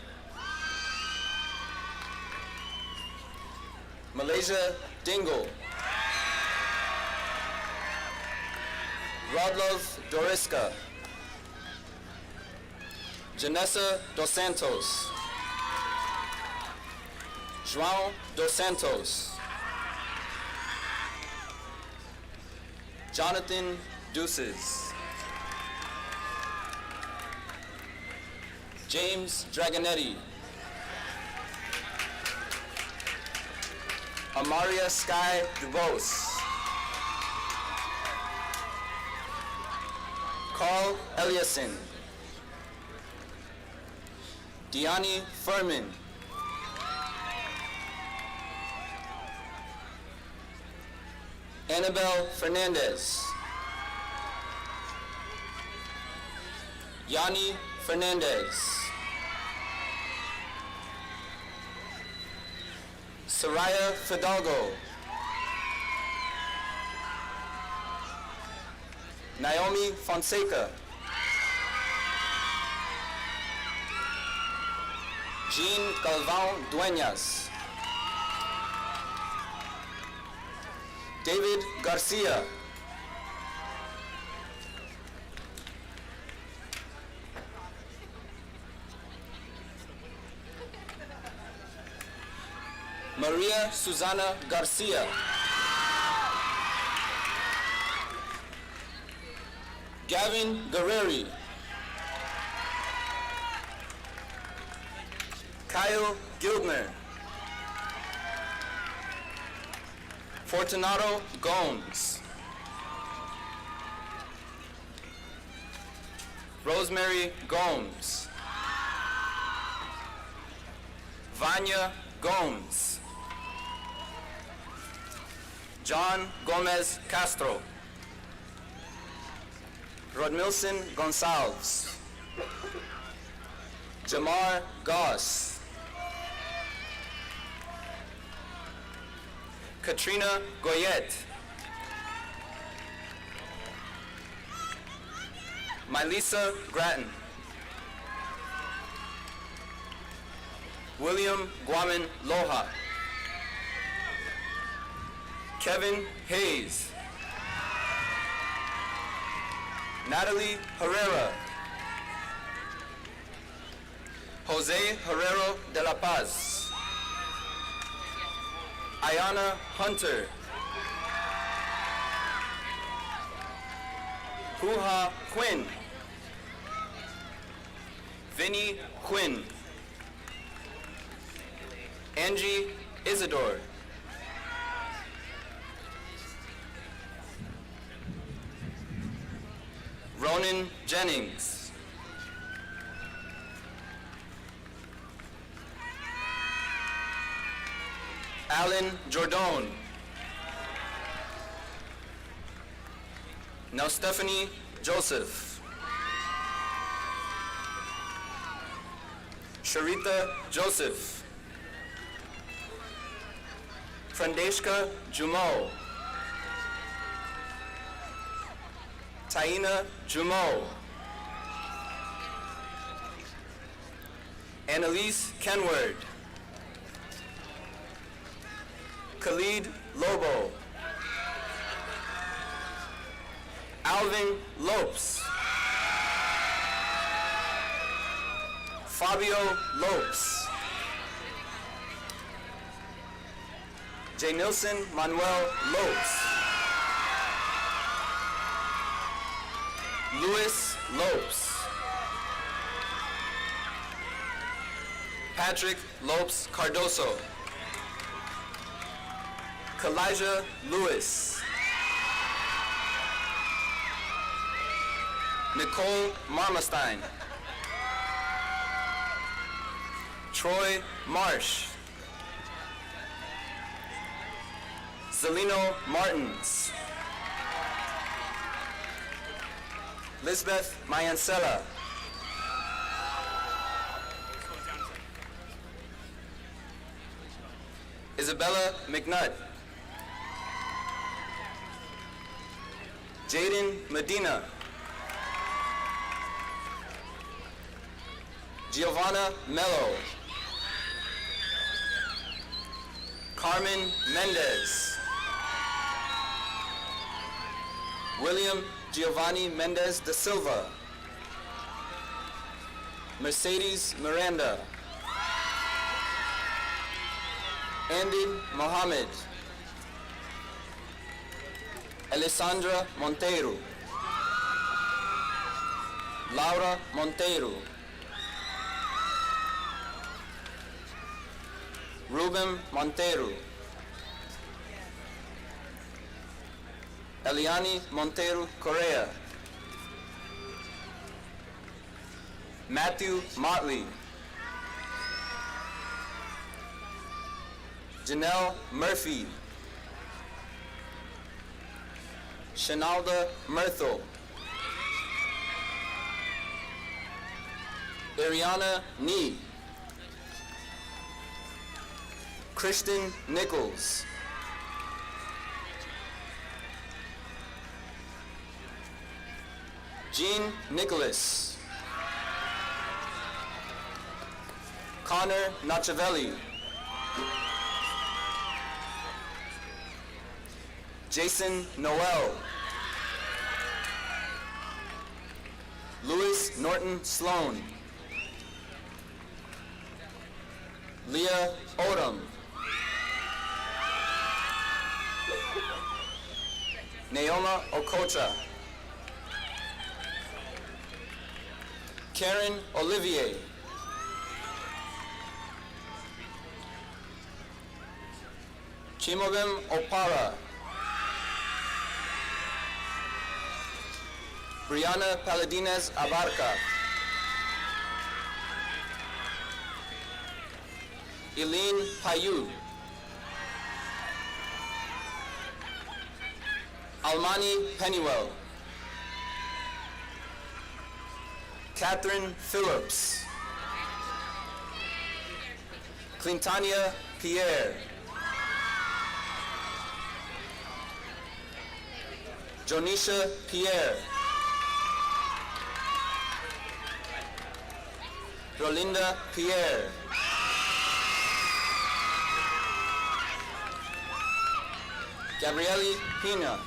Malaysia Dingle. Rodlov Doriska. Janessa Dos Santos. João Dos Santos. Jonathan Deuces. James Dragonetti. Amaria Sky Dubose. Carl Eliason. Diani Furman. Annabelle Fernandez. Yanni Fernandez. Soraya Fidalgo. Naomi Fonseca. Jean Galvão Dueñas. David Garcia. Maria Susana Garcia. Gavin Guerreri. Kyle Gildner. Fortunato Gomes. Rosemary Gomes. Vanya Gomes. John Gomez Castro. Rodmilson Gonçalves. Jamar Goss. Katrina Goyette. Mylisa Grattan. William Guaman Loja. Kevin Hayes. Natalie Herrera. Jose Herrero de la Paz. Ayana Hunter. Huha Quinn. Vinny Quinn. Angie Isidore. Ronan Jennings. Alan Jordone. Now Stephanie Joseph. Sharita Joseph. Frandeshka Jumo. Taina Jumo. Annalise Kenward. Khalid Lobo. Alvin Lopes. Fabio Lopes. J. Nilson Manuel Lopes. Luis Lopes. Patrick Lopes Cardoso. Kalijah Lewis. Nicole Marmestein. Troy Marsh. Zelino Martins. Lisbeth Mayancella. Isabella McNutt. Jaden Medina. Giovanna Mello. Carmen Mendez. William Giovanni Mendez da Silva. Mercedes Miranda. Andy Mohammed. Alessandra Monteiro. Laura Monteiro. Ruben Monteiro. Eliani Monteiro Correa. Matthew Motley. Janelle Murphy. Shanalda Murthel. Ariana Nee. Kristen Nichols. Jean Nicholas. Connor Nachavelli. Jason Noel. Louis Norton Sloan. Leah Odom. Naoma Okocha. Karen Olivier. Chimobim Opara. Brianna Paladines Abarca. Eileen Payou. Almani Pennywell, Catherine Phillips, Clintania Pierre, Jonisha Pierre, Rolinda Pierre, Gabrielle Pina,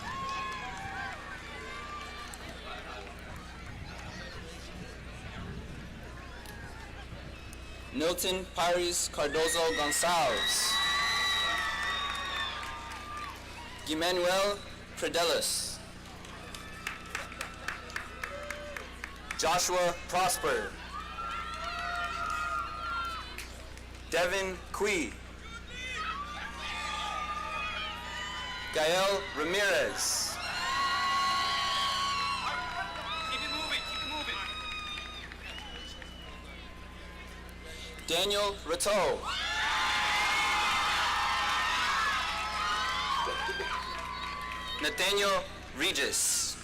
Milton Paris Cardozo Gonçalves, Gimanuel Predelis, Joshua Prosper, Devin Cui, Gael Ramirez, Keep it moving, Daniel Rateau, Nathaniel Regis,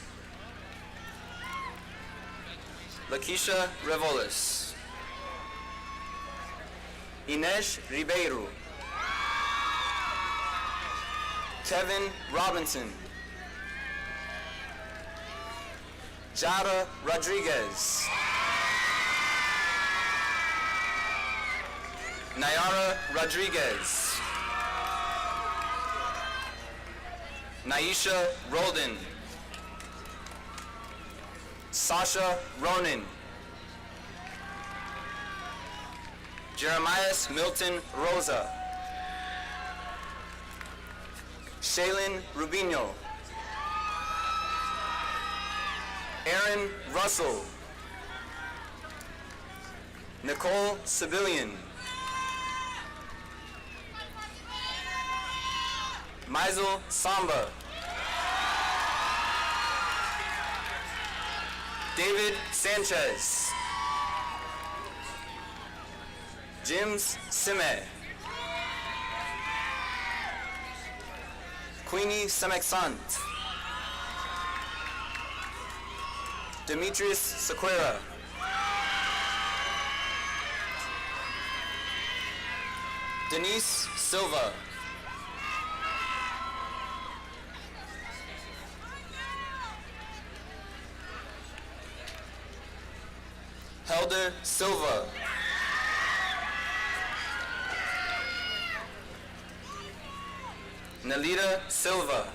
Lakeisha Revolis, Ines Ribeiro, Kevin Robinson, Jara Rodriguez, Nayara Rodriguez, Naisha Roldan, Sasha Ronan, Jeremias Milton Rosa, Shaylin Rubino, Aaron Russell, Nicole Sibilian, Maisel Samba, David Sanchez, Jims Sime, Queenie Semexant, Demetrius Sequeira, Denise Silva, Helder Silva, Nelita Silva,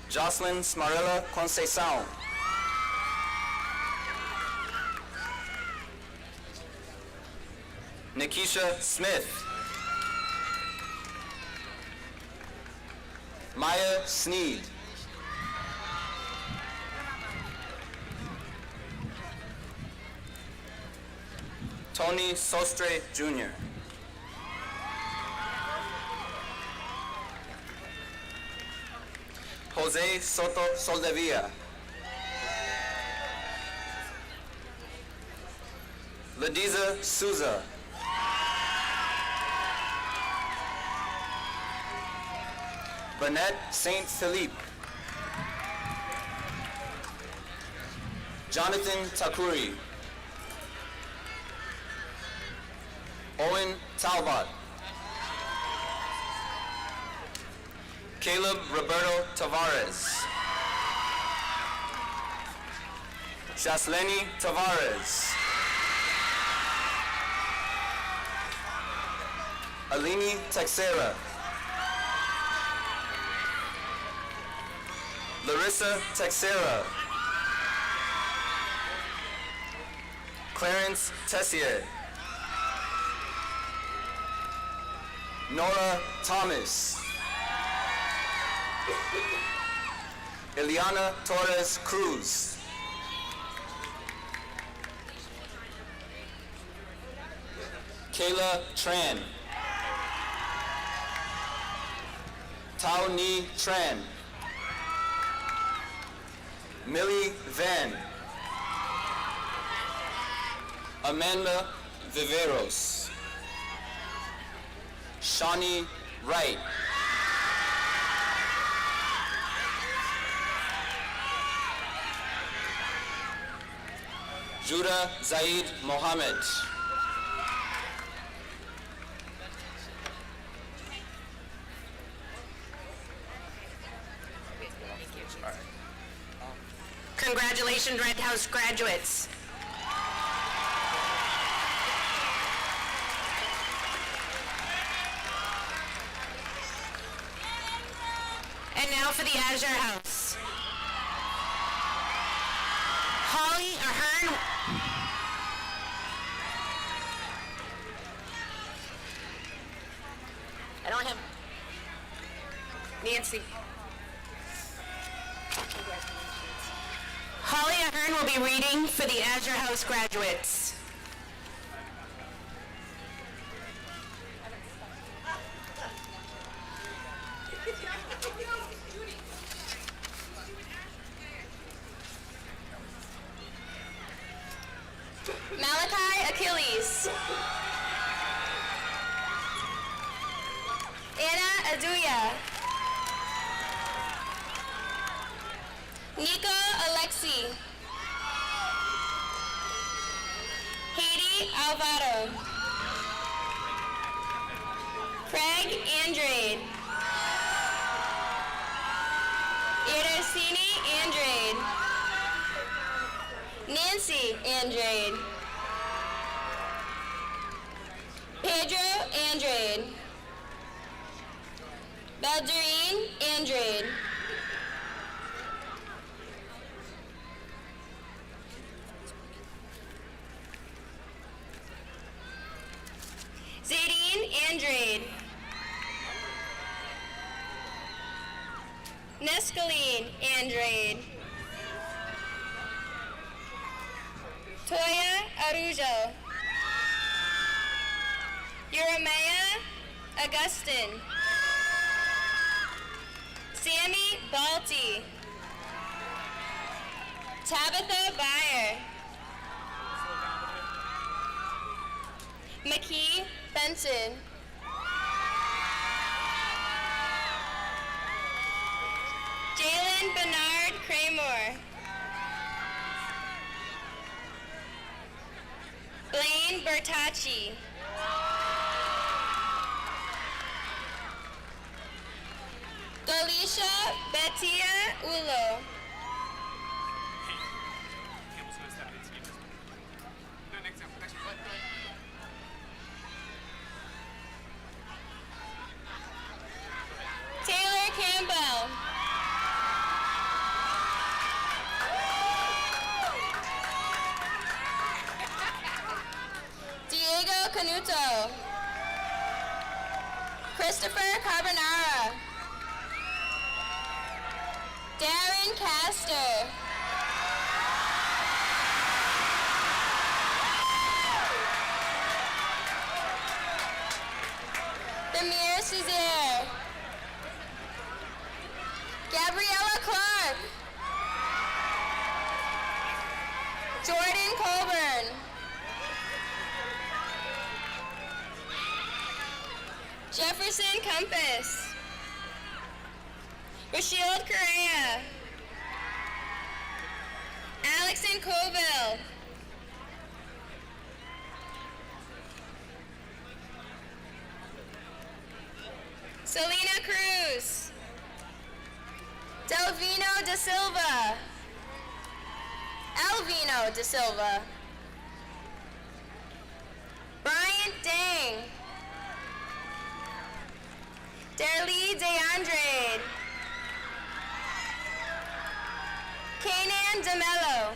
Jocelyn Smarella Conceição, Nikisha Smith, Maya Sneed, Tony Sostre Jr., Jose Soto Soldevilla, Ladiza Souza, Burnett St. Philippe, Jonathan Takuri, Owen Talbot, Caleb Roberto Tavares, Shasleni Tavares, Alini Texera, Larissa Texera, Clarence Tessier, Nora Thomas, Eliana Torres Cruz, Kayla Tran, Tao Ni Tran, Millie Van, Amanda Viveros, Shawnee Wright, Judah Zaid Mohammed. Congratulations, Red House graduates. And now for the Azure House. Holly Ahern. I don't have Nancy. Holly Ahern will be reading for the Azure House graduates. Malachi Achilles. Anna Aduya. Nico Alexi. Haiti Alvaro. Craig Andrade. Iracini Andrade. Nancy Andrade. Pedro Andrade. Beldarine Andrade. Zadine Andrade. Nescaline Andrade. Toya Arujo. Jeremiah Augustin. Sammy Balti. Tabitha Byer. McKee Benson. Jalen Bernard Craymore. Blaine Bertacci. Galisha Bettia Ulo. Taylor Campbell. Diego Canuto. Christopher Carbonara. Darren Castor. Demir Césaire. Gabriella Clark. Jordan Colburn. Jefferson Compass. Rashield Correa. Alexon Colville. Selena Cruz. Delvino da Silva. Alvino da Silva. Bryant Dang. Darlie DeAndrade. Kanan DeMello.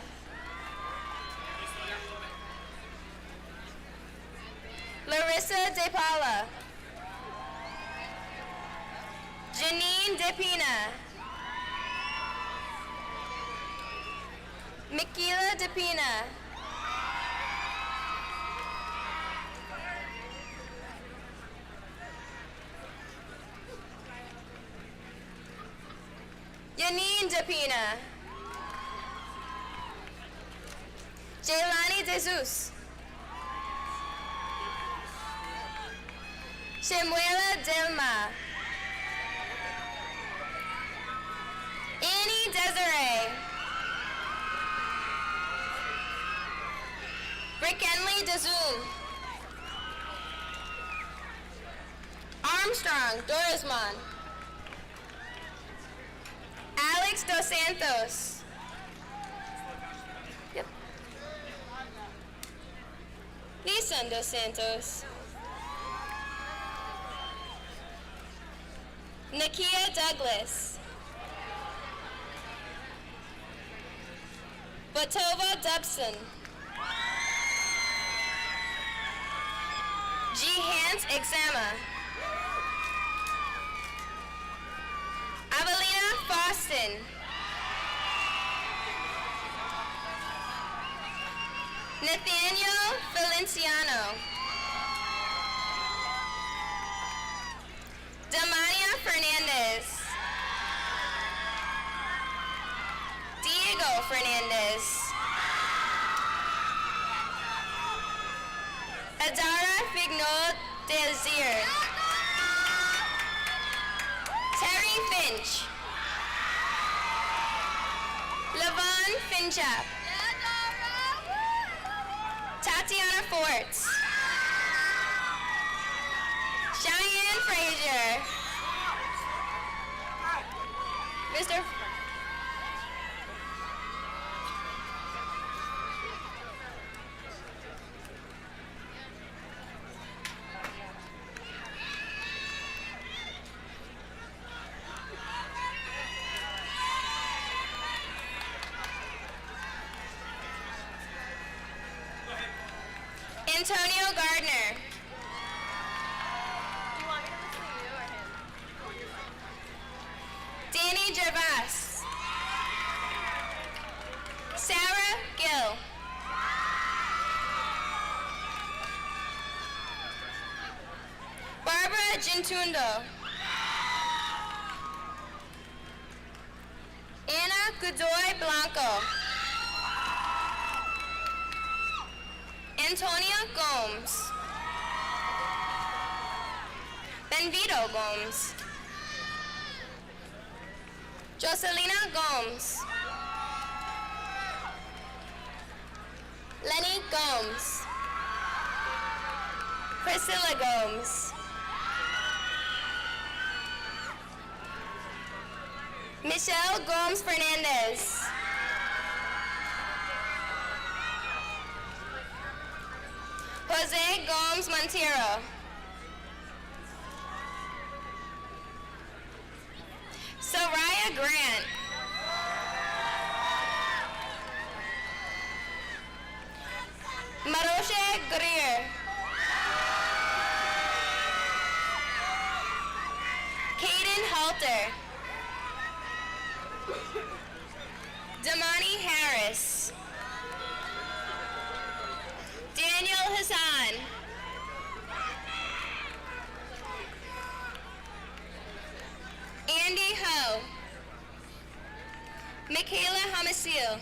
Larissa De Paula. Janine DePina. Michaela DePina. Janine DePina. Jaylani Jesus. Shemuela Dilma. Annie Desiree. McKinley DeZoom. Armstrong Dorisman. Alex Dos Santos. Yep. Nissan Dos Santos. Nakia Douglas. Batova Dubson. G. Hans Exama. Avelina Foston. Nathaniel Valenciano. Damania Fernandez. Diego Fernandez. Adara Fignol Desir. Terry Finch. Levon Finchap. Tatiana Forts. Cheyenne Frazier. Mr. Antonio Gardner. Do you want me to listen to you or him? Danny Gervais. Sarah Gill. Barbara Gintundo. Anna Godoy Blanco. Antonia Gomes. Benvito Gomes. Jocelina Gomes. Lenny Gomes. Priscilla Gomes. Michelle Gomes Fernandez. Jose Gomes Montero. Soraya Grant. Maroshe Greer. Caden Halter. Damani Harris. Daniel Hassan. Andy Ho. Michaela Hamasil.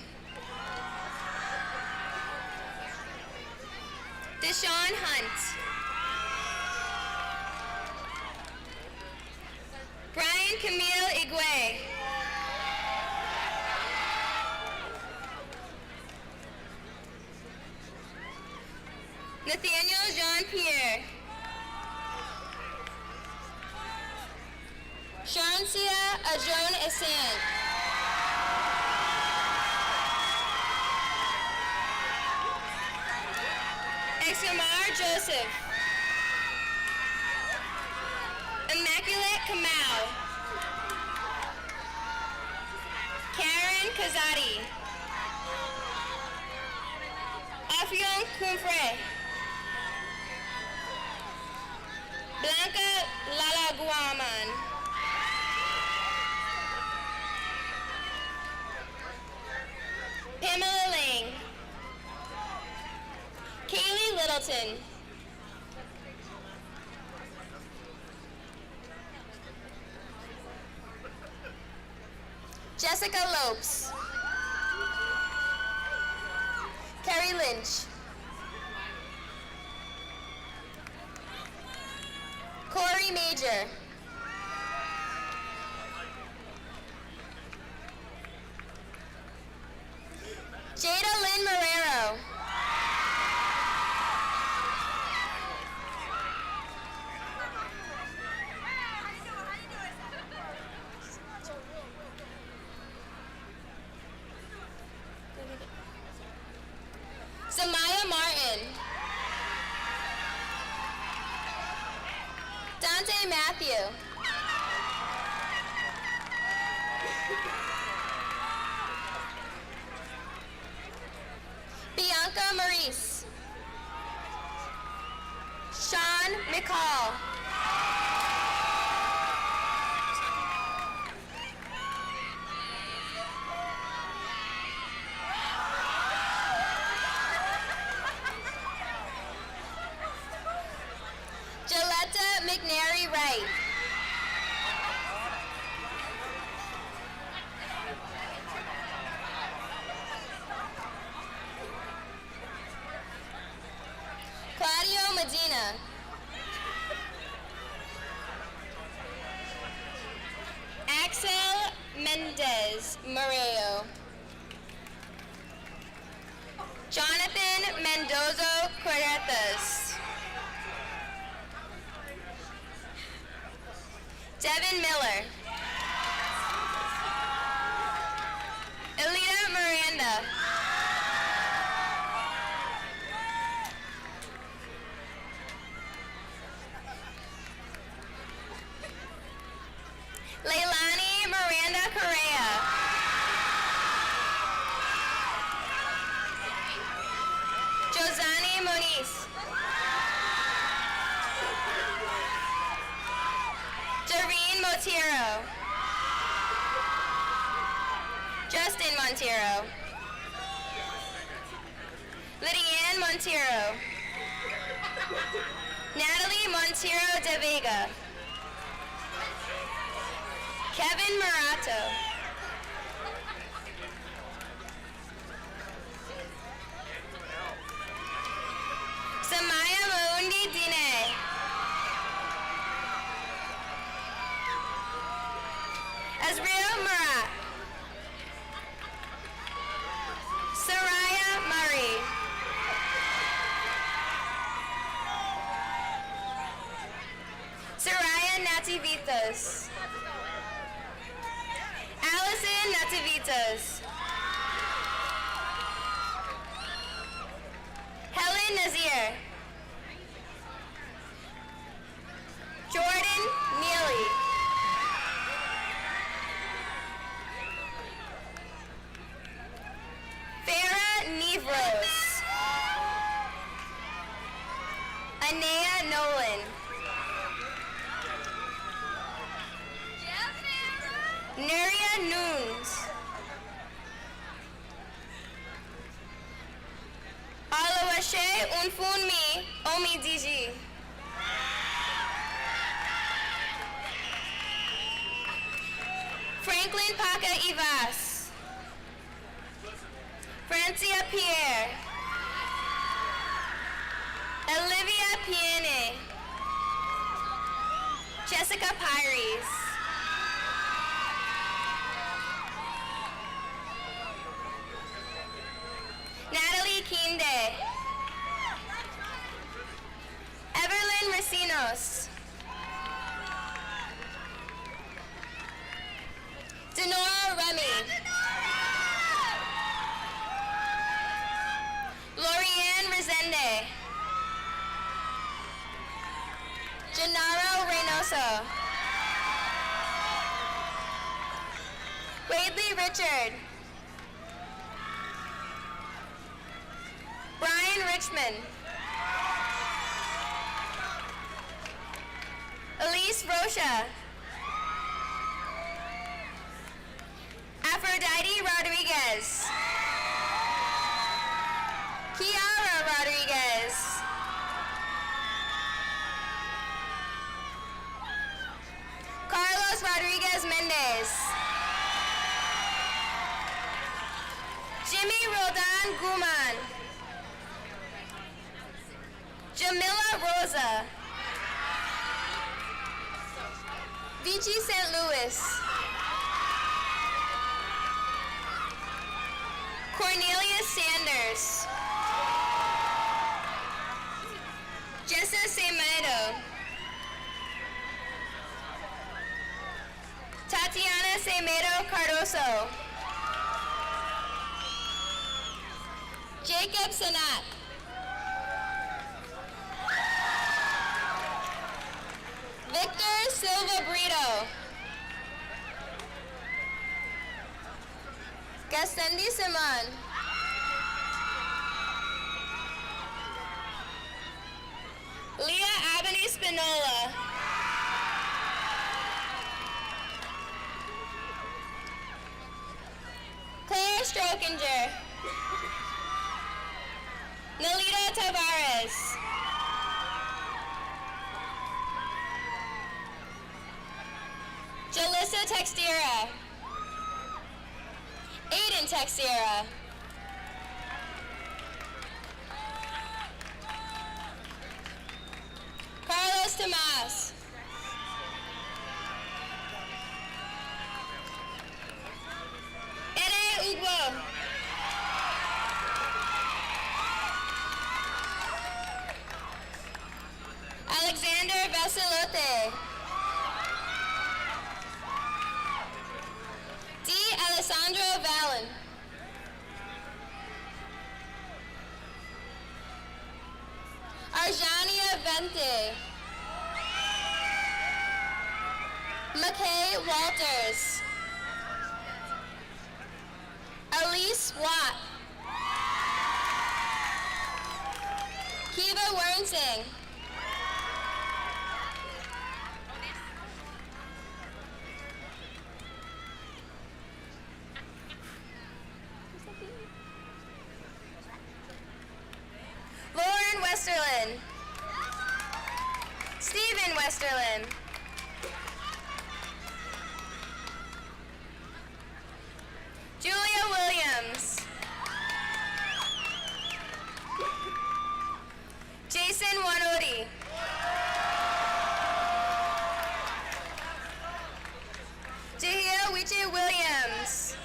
Deshaun Hunt. Brian Camille Igwe. Nathaniel Jean-Pierre. Shancia Ajon Esan. Exumar Joseph. Immaculate Kamau. Karen Kazadi. Afion Kumfre. Blanca Lalaguaman. Pamela Lang. Kaylee Littleton. Jessica Lopes. Carrie Lynch. Corey Major. Jada Lynn Marrero. Ruiz Moreo. Jonathan Mendoza Corretas. Devin Miller. Elita Miranda. Leilani Miranda Correa. Josani Moniz. Doreen Montero. Justin Montero. Lydianne Montero. Natalie Montero de Vega. Kevin Marato. Samaya Maundi Dine. Azriel Murat. Soraya Murray. Soraya Nativitas. Allison Nativitas. Helen Nazir. Jordan Neely. Farah Nevros. Anea Nolan. Nuria Nunes. Alawashe Unfunmi Omidiji. Franklin Paca Ivas. Francia Pierre. Olivia Piene. Jessica Pires. Natalie Kinde. Everlyn Racinos. Denora Remy. Lorianne Resende. Gennaro Reynoso. Wadley Richard. Brian Richmond. Elise Rocha. Aphrodite Rodriguez. Kiara Rodriguez. Carlos Rodriguez Mendez. Jimmy Roldan Guman. Jamila Rosa. Vichy St. Louis. Cornelius Sanders. Jessa Semedo. Tatiana Semedo Cardoso. Jacob Sanat. Victor Silva Brito. Gastendi Simon. Leah Abney Spinola. Claire Strokinger. Nolita Tavares. Jalissa Textira. Aiden Textira. Carlos Tomas. Infante. McKay Walters. Elise Watt. Kiva Wernsing. Lauren Westerlin. Stephen Westerlin. Julia Williams. Jason Wanodi. Jahia Wiche Williams.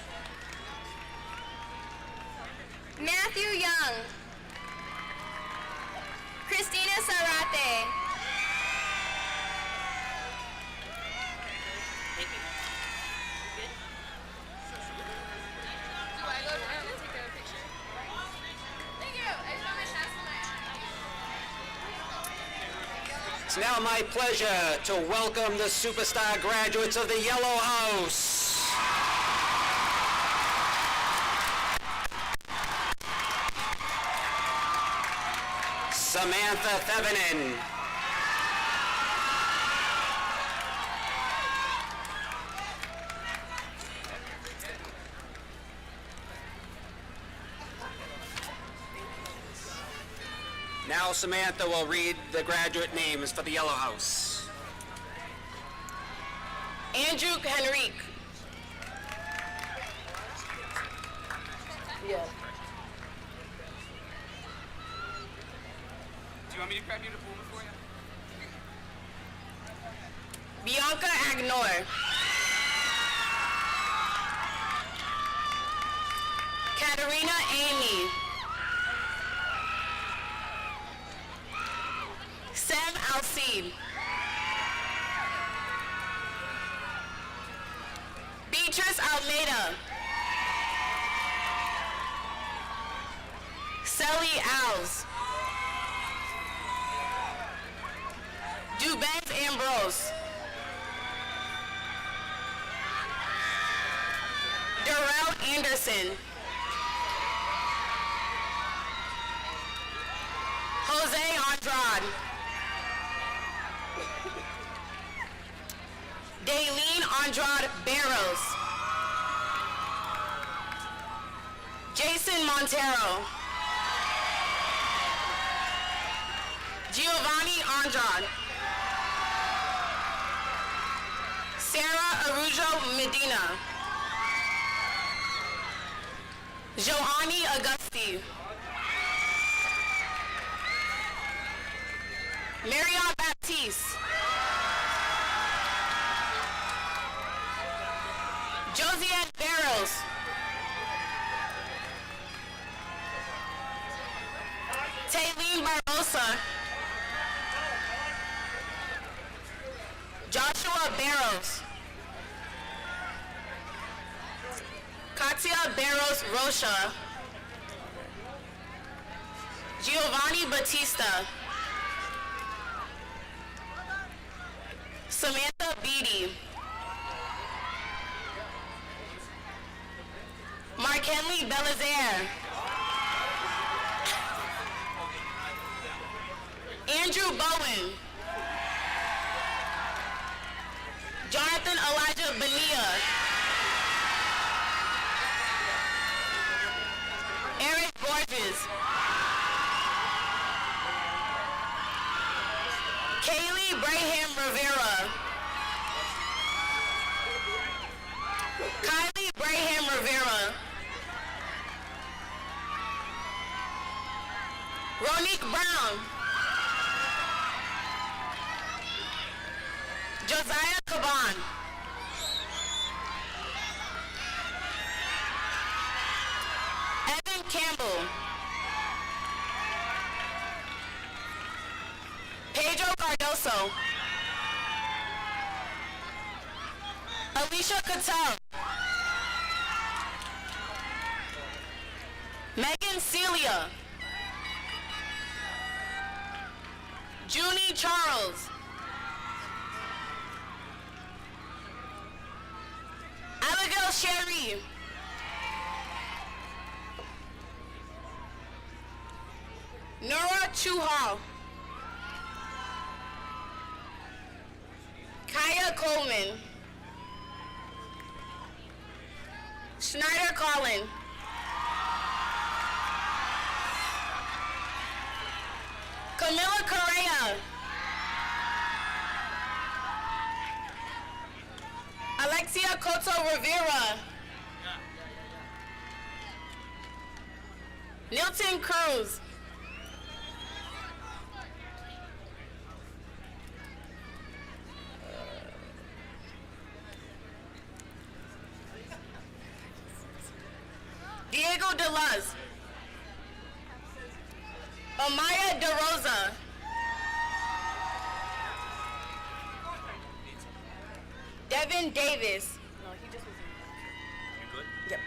Matthew Young. Christina Sarate. It's now my pleasure to welcome the superstar graduates of the Yellow House. Samantha Thevenin. Now Samantha will read the graduate names for the Yellow House. Andrew Henrique. Yeah. Do you want me to grab your diploma for you? Bianca Agnor. Katerina Amy. Sam Alcide. Beatrice Almeida. Sally Alves. Dubens Ambrose. Darrell Anderson. Jose Andrade. Daylene Andrade Barros. Jason Montero. Giovanni Andrade. Sarah Arujo Medina. Joanny Augusti. Marriott Baptiste. Josiane Barros. Taylene Barbosa. Joshua Barros. Katia Barros Rocha. Giovanni Batista. Samantha Beatty. Mark Henley Belizaire. Andrew Bowen. Jonathan Elijah Bonilla. Eric Borges. Kaylee Braham Rivera. Kylie Braham Rivera. Ronique Brown. Josiah Caban. Evan Campbell. Pedro Cardoso. Alicia Cattell. Megan Celia. Junie Charles. Abigail Sherry. Nora Chuhal. Kaya Coleman. Schneider Colin. Camilla Correa. Alexia Cotto Rivera. Nilton Cruz. Diego De Luz. Amaya De Rosa. Devin Davis. No, he just was in. You good? Yep.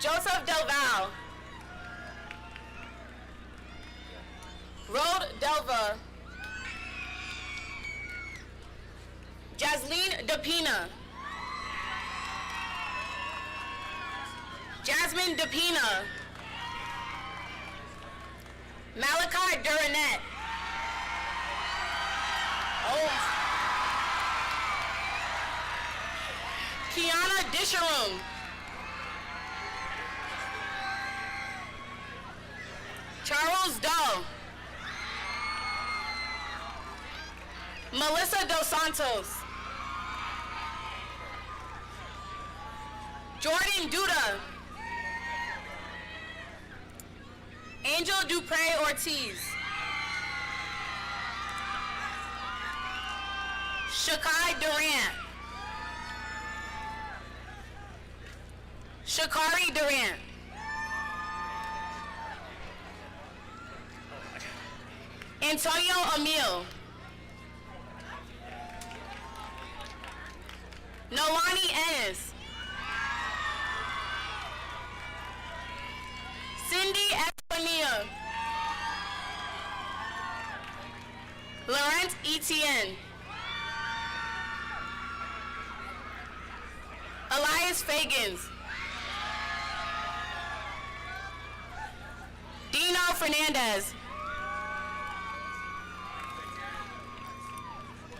Joseph Del Val. Rode Delva. Jasleen DePina. Jasmine DePina. Malachi Duranette. Oh. Kiana Disharum. Charles Doe. Melissa Dos Santos. Jordan Duda. Angel Dupre Ortiz. Shakai Durant. Shakari Durant. Antonio Emil. Nolani Ennis. Cindy Espania. Laurent Etienne. Elias Fagans. Dino Fernandez.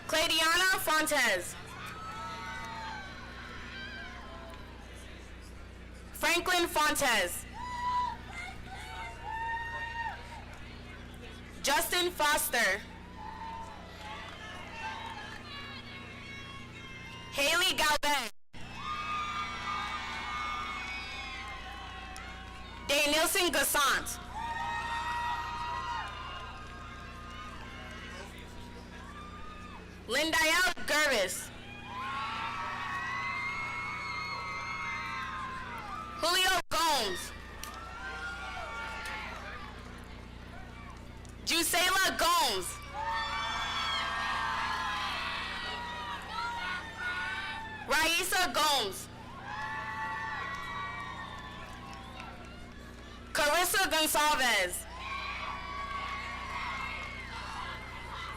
Claudiana Fontes. Franklin Fontes. Justin Foster. Haley Galvin. Danielson Gassant. Lindael Gervis. Julio Gomes. Jusela Gomes. Raisa Gomes. Carissa Gonçalves.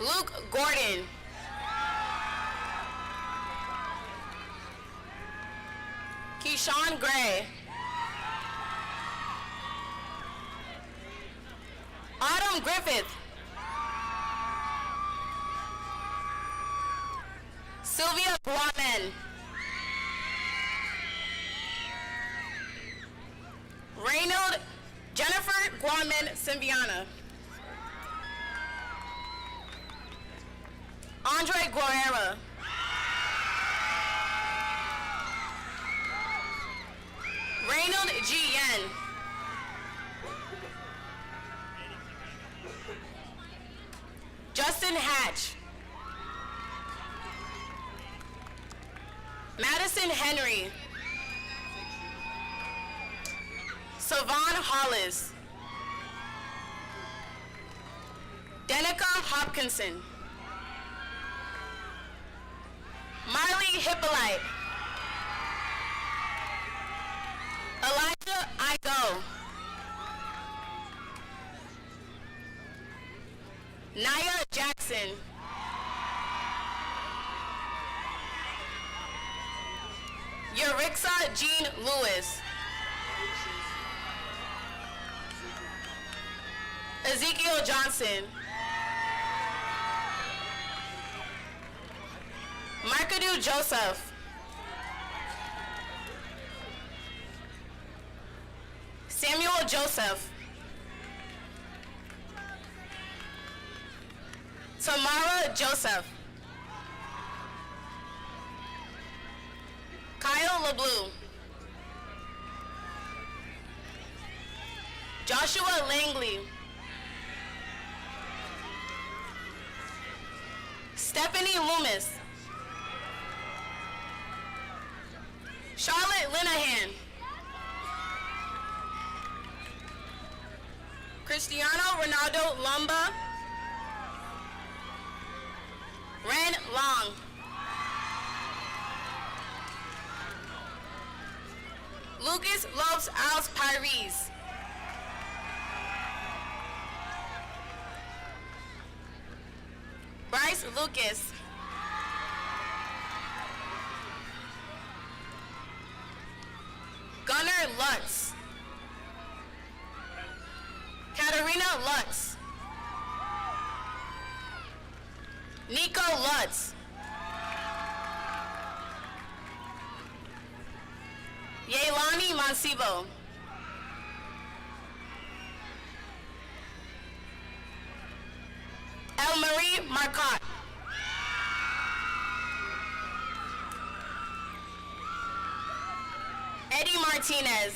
Luke Gordon. Keyshawn Gray. Autumn Griffith. Sylvia Guamen. Reynold Jennifer Guamen Simbiana. Andre Guerrera. Reynold G. Yen. Justin Hatch. Madison Henry. Savon Hollis. Danica Hopkinson. Marley Hippolyte. Elijah Igo. Naya Jackson. Yurixa Jean Lewis. Ezekiel Johnson. Markadu Joseph. Samuel Joseph. Tamara Joseph. Kyle LeBlue. Joshua Langley. Stephanie Loomis. Charlotte Linehan. Cristiano Ronaldo Lumba. Ren Long. Lucas Lopes Als Paris. Bryce Lucas. Gunnar Lutz. Katarina Lutz. Nico Lutz. Yeilani Monsivo. Elmarie Marcotte. Eddie Martinez.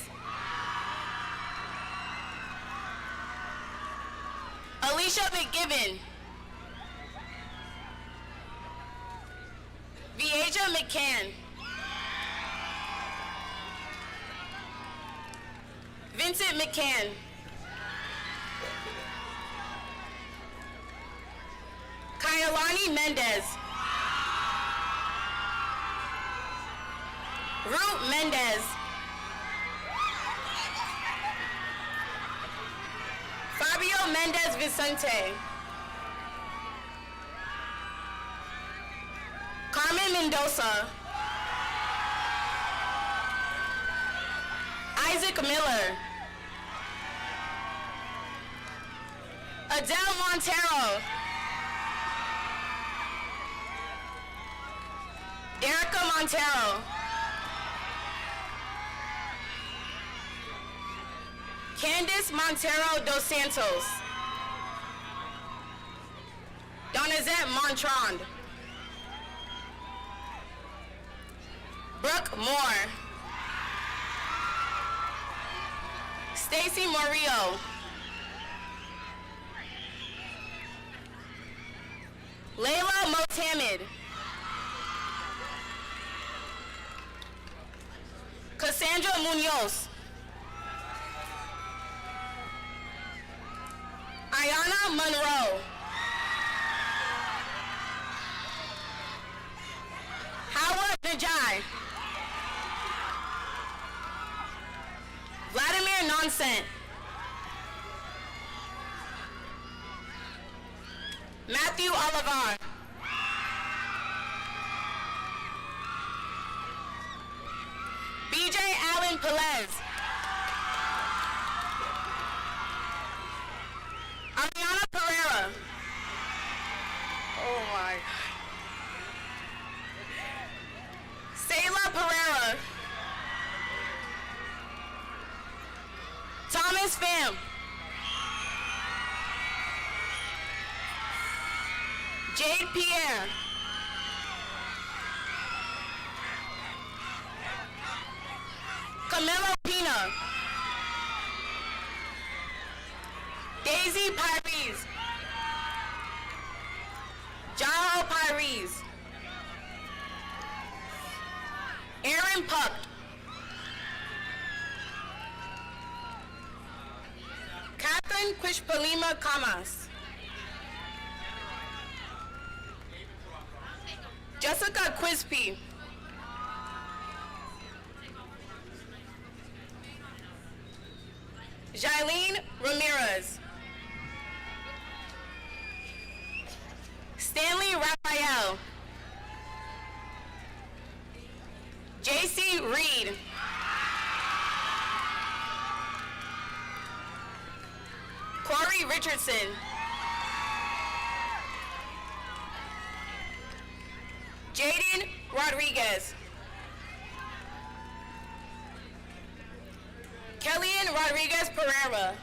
Alicia McGibbon. Vieja McCann. Vincent McCann. Kyalani Mendez. Root Mendez. Fabio Mendez Vicente. Carmen Mendoza. Isaac Miller. Adele Montero. Erica Montero. Candice Montero dos Santos. Donizette Montrand. Brooke Moore. Stacy Murillo. Layla Motamid. Cassandra Munoz. Ayana Monroe. Howard Najai. Vladimir Nonsent. Matthew Olivar. BJ Allen Pelez. Ariana Pereira. Oh my. Sayla Pereira. Thomas Pham. Jade Pierre. Camilo Pina. Daisy Pyries. Jaho Pyries. Aaron Puck. Catherine Quishpalima Kamas. Jessica Quispe. Jailene Ramirez. Stanley Raphael. J.C. Reed. Corey Richardson. Jaden Rodriguez. Kellyanne Rodriguez Pereira.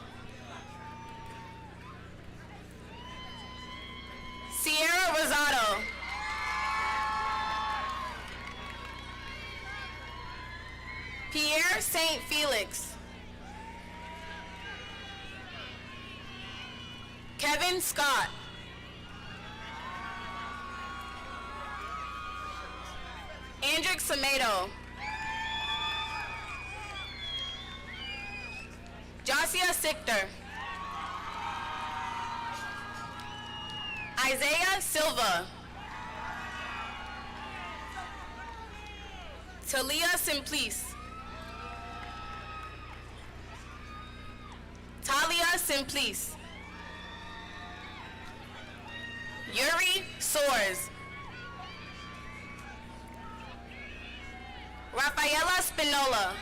Sierra Rosado. Pierre St. Felix. Kevin Scott. Andrick Samedo. Josia Sichter. Isaiah Silva. Talia Simplice. Talia Simplice. Yuri Soares. Rafaela Spinola.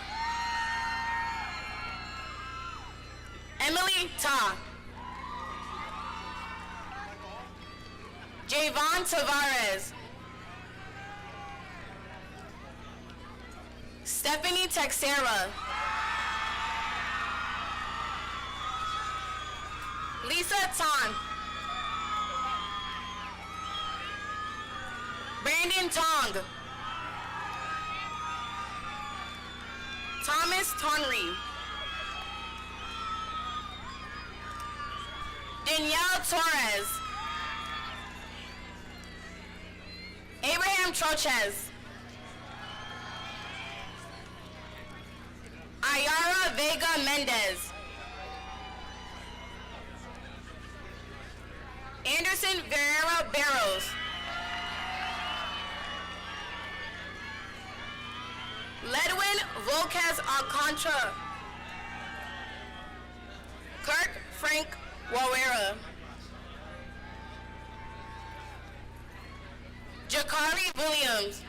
Emily Ta. Javon Tavares. Stephanie Texera. Lisa Tan. Brandon Tong. Thomas Tonry. Danielle Torres. Abraham Trochez. Ayara Vega Mendez. Anderson Ferreira Barrows. Ledwin Volquez Alcantara. Kirk Frank Wawera. Jakari Williams.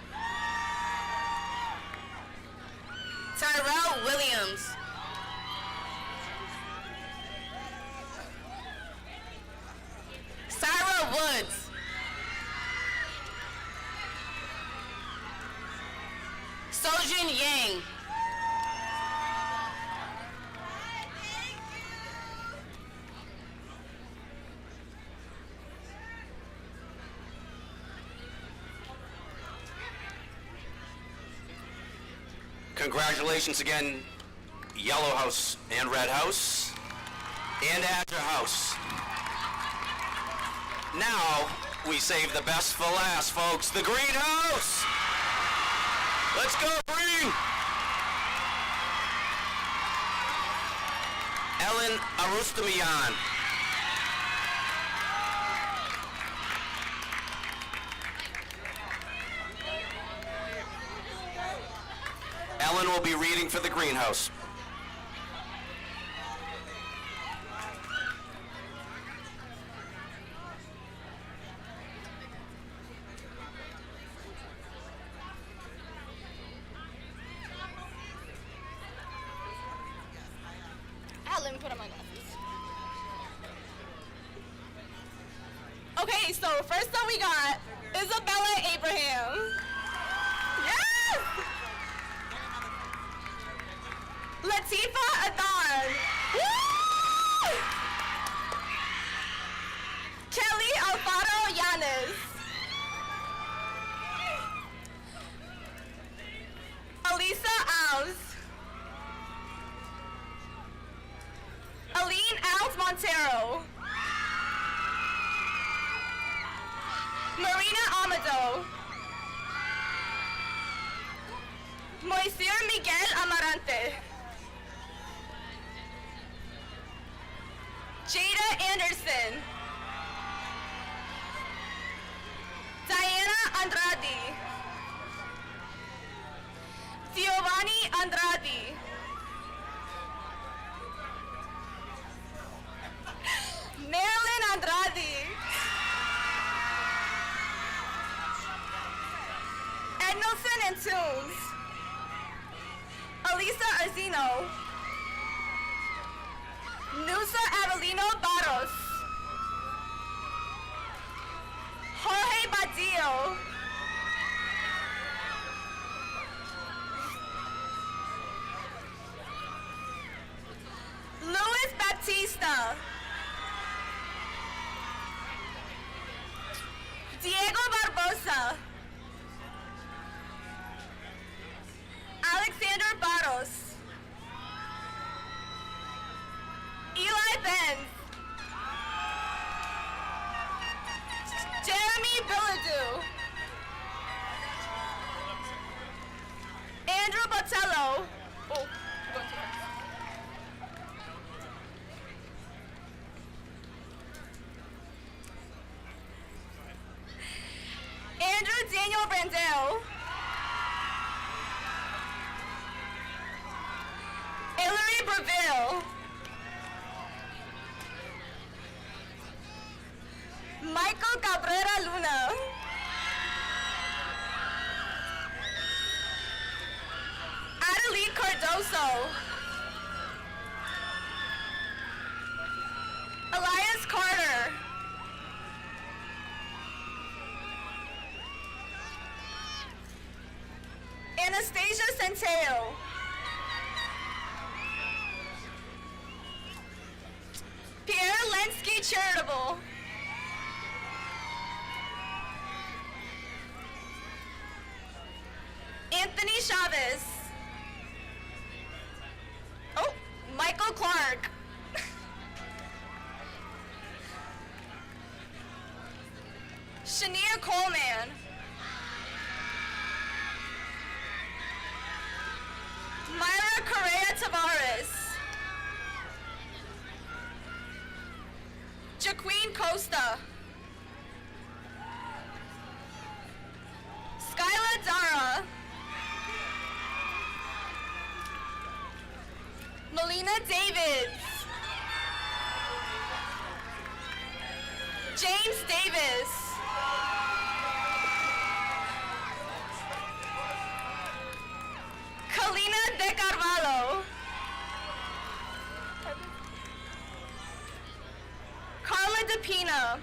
Tyrell Williams. Sarah Woods. Sojin Yang. Congratulations again, Yellow House and Red House and Azure House. Now, we save the best for last, folks. The Green House! Let's go, Green! Ellen Arustamian. Ellen will be reading for the greenhouse. Let me put on my glasses. Okay, so first up we got Isabella Abraham. Yes! Latifa Adan. Woo! Kelly Alfaro Yanes. Alisa Alves. Aline Alves Montero. Marina Amado. Moisir Miguel Amarante. Jada Anderson. Diana Andrade. Giovanni Andrade. Marilyn Andrade. Mendelson and Toons. Elisa Arzino. Nusa Avelino Barros. Jorge Badillo. Luis Baptista. Diego Barbosa. Alexander Barros. Eli Benz. Jeremy Billadou. Andrew Botello. Oh, going too fast. Andrew Daniel Brandel. Hillary Breville. Michael Cabrera Luna. Adelie Cardoso. Elias Carter. Anastasia Centeo. Pierre Lenski Charitable. Anthony Chavez. Oh, Michael Clark. Shania Coleman. Myra Correa Tavares. Jaqueen Costa. Skyla Dara. Melina Davids. James Davis. Kalina De Carvalho. Carla DePina.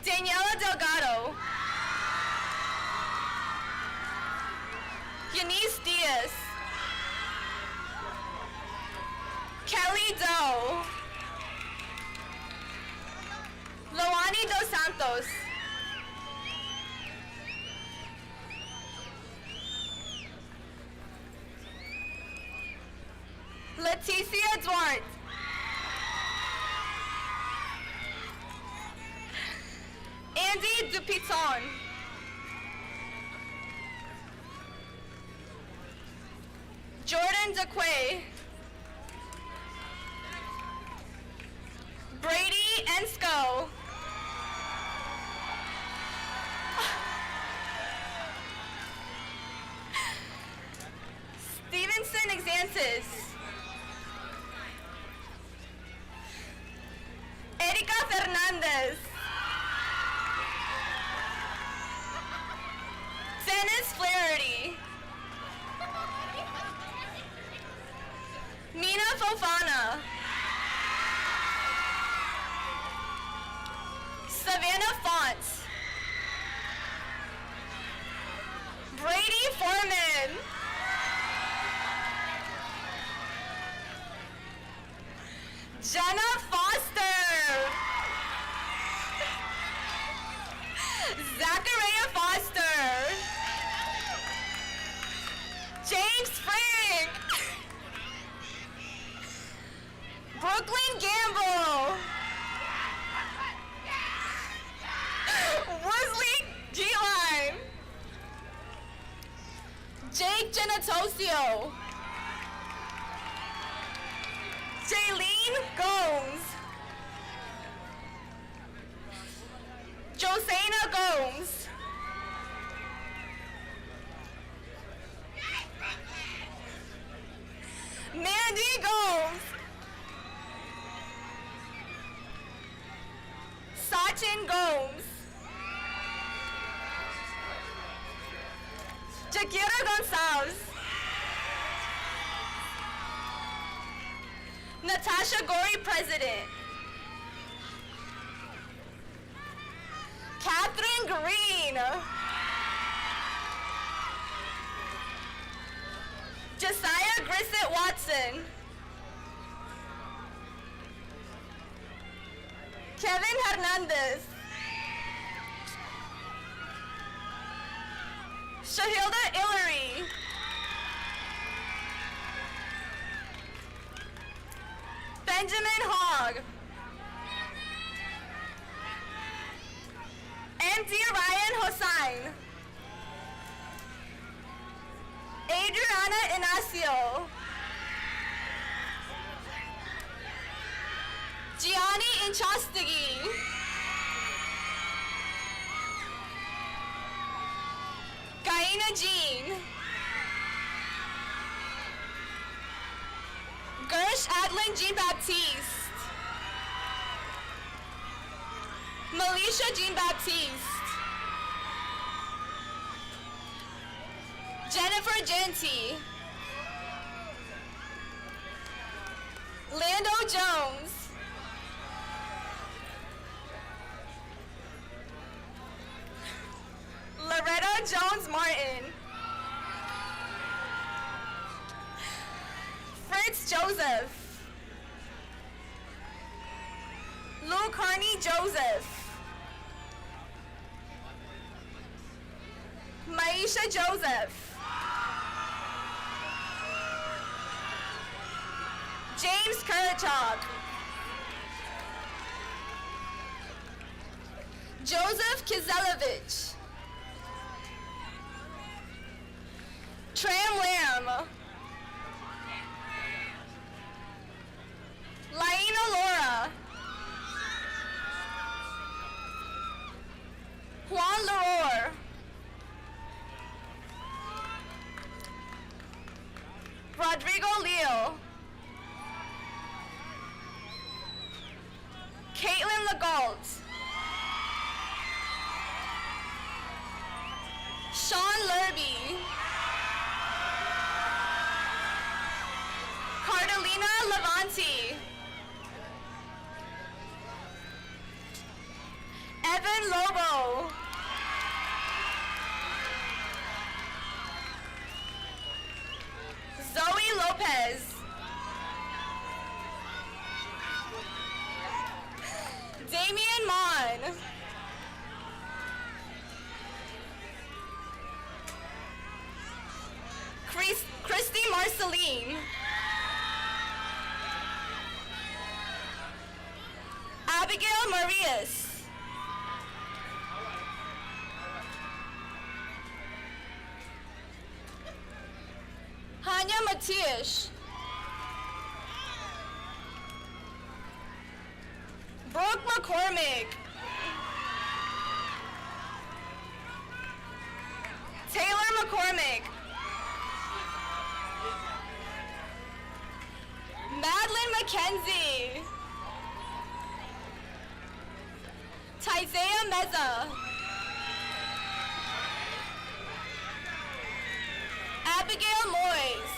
Daniela Delgado. Yanis Diaz. Kelly Doe. Loani Dos Santos. Leticia Duarte. Andy Dupiton. Jordan DeQuay. Brady Ensko. Stevenson Exantis. Erika Fernandez. Dennis Flaherty. Mina Fofana. Savannah Font. Brady Foreman. Jenna Foster. Zachariah Foster. James Frank. Brooklyn Gamble. Wesley G-Line. Jake Genatosio. Jaylene Gomes. Josena Gomes. Mandy Gomes. Sachin Gomes. Jaquira Gonçalves. Natasha Gori, President. Catherine Green. Josiah Grissett Watson. Kevin Hernandez. Shahilda Illery. Benjamin Hogg. M.D. Ryan Hossain. Adriana Inacio. Gianni Inchostegui. Gaina Jean. Gersh Adlin Jean Baptiste. Melisha Jean Baptiste. Jennifer Genty. Lando Jones. Loretta Jones Martin. Fritz Joseph. Lou Carney Joseph. Maisha Joseph. James Kurchuk. Joseph Kizelevich. Tram Lamb. Laina Laura. Juan Leroy. Rodrigo Leo. Caitlin Legault. Sean Lerby. Carolina Levanti. Evan Lobo. Zoe Lopez. Damian Mon. Christy Marceline. Abigail Marias. Hanya Matias. Brooke McCormick. Taylor McCormick. Madeline McKenzie. Tyzea Meza. Abigail Moyes.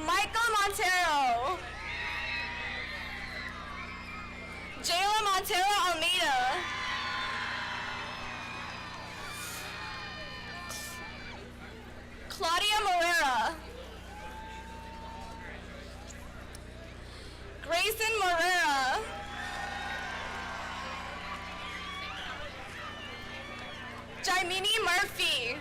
Michael Montero. Jayla Montero Almeida. Claudia Morera. Grayson Morera. Jaimini Murphy.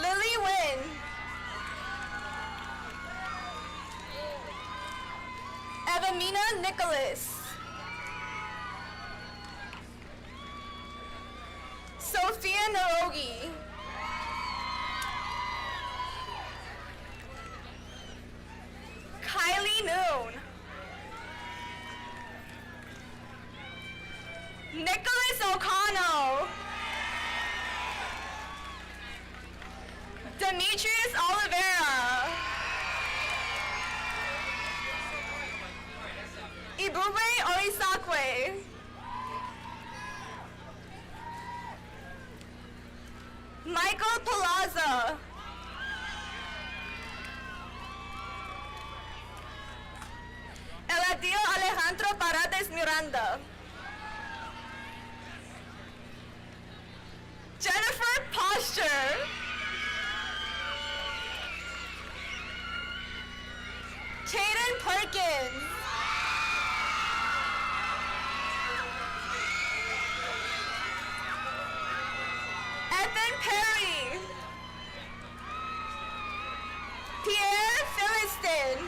Lily Wynn. Evamina Nicholas. Sophia Narogi. Kylie Noon. Nicholas O'Connell. Demetrius Oliveira. Miranda. Jennifer Posture. Caden Perkins. Ethan Perry. Pierre Philistin.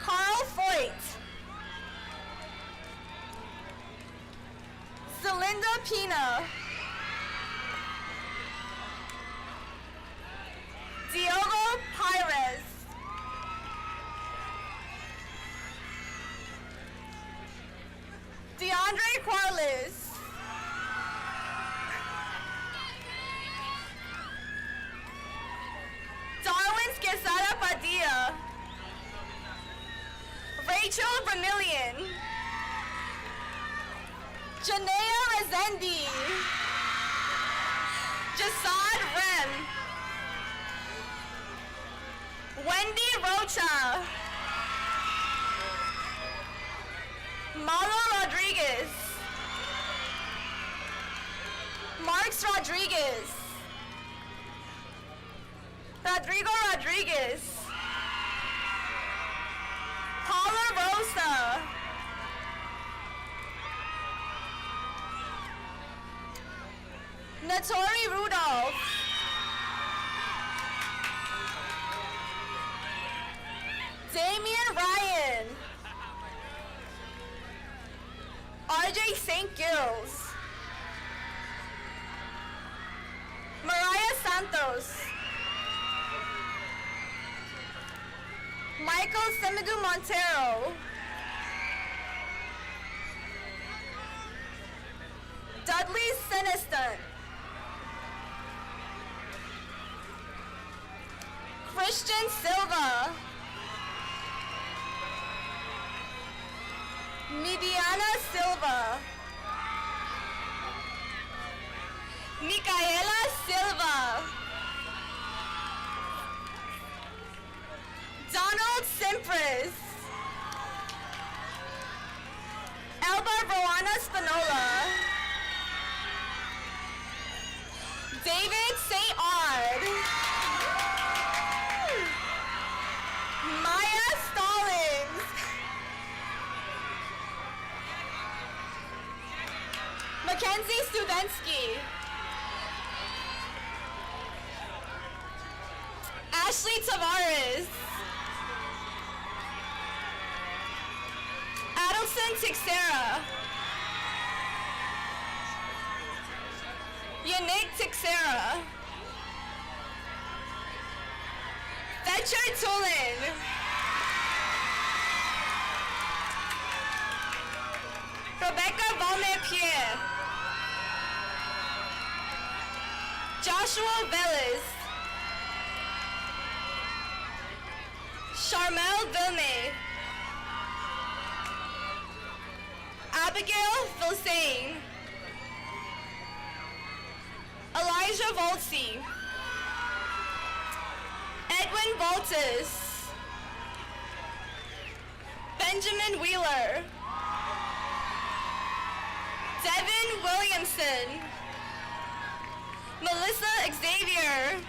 Carl Foyt. Celinda Pina. Diogo Pires. DeAndre Quarles. Darwin Quesada Padilla. Rachel Vermillion. Janea Rezendi. Jasad Rem. Wendy Rocha. Marlo Rodriguez. Marks Rodriguez. Rodrigo Rodriguez. Paula Rosa. Natori Rudolph. Damian Ryan. RJ St. Gilles. Mariah Santos. Michael Semedu Montero. Dudley Seneston. Christian Silva. Midiana Silva. Micaela Silva. Donald Simpres. Elba Rowana Spinola. David St. Ard. Maya Stallings. Mackenzie Studensky. Ashley Tavares. Adelson Tixera. Yannick Tixera. Fetcher Tulin. Rebecca Valmet-Pierre. Joshua Velez. Charmel Vilme. Abigail Vilsain. Elijah Voltsy. Edwin Voltis. Benjamin Wheeler. Devin Williamson. Melissa Xavier.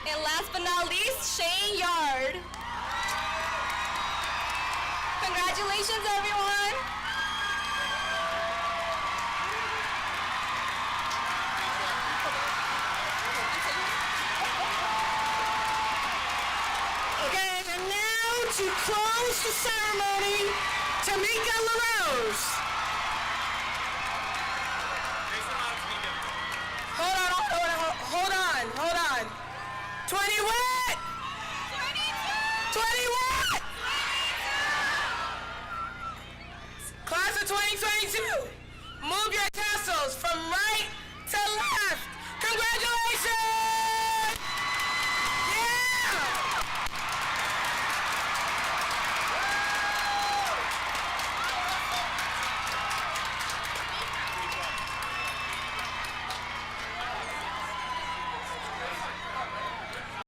And last but not least, Shane Yard. Congratulations, everyone. Okay, and now to close the ceremony, Tamika LaRose. Hold on. 20 what? 20 what? Class of 2022, move your tassels from right to left. Congratulations!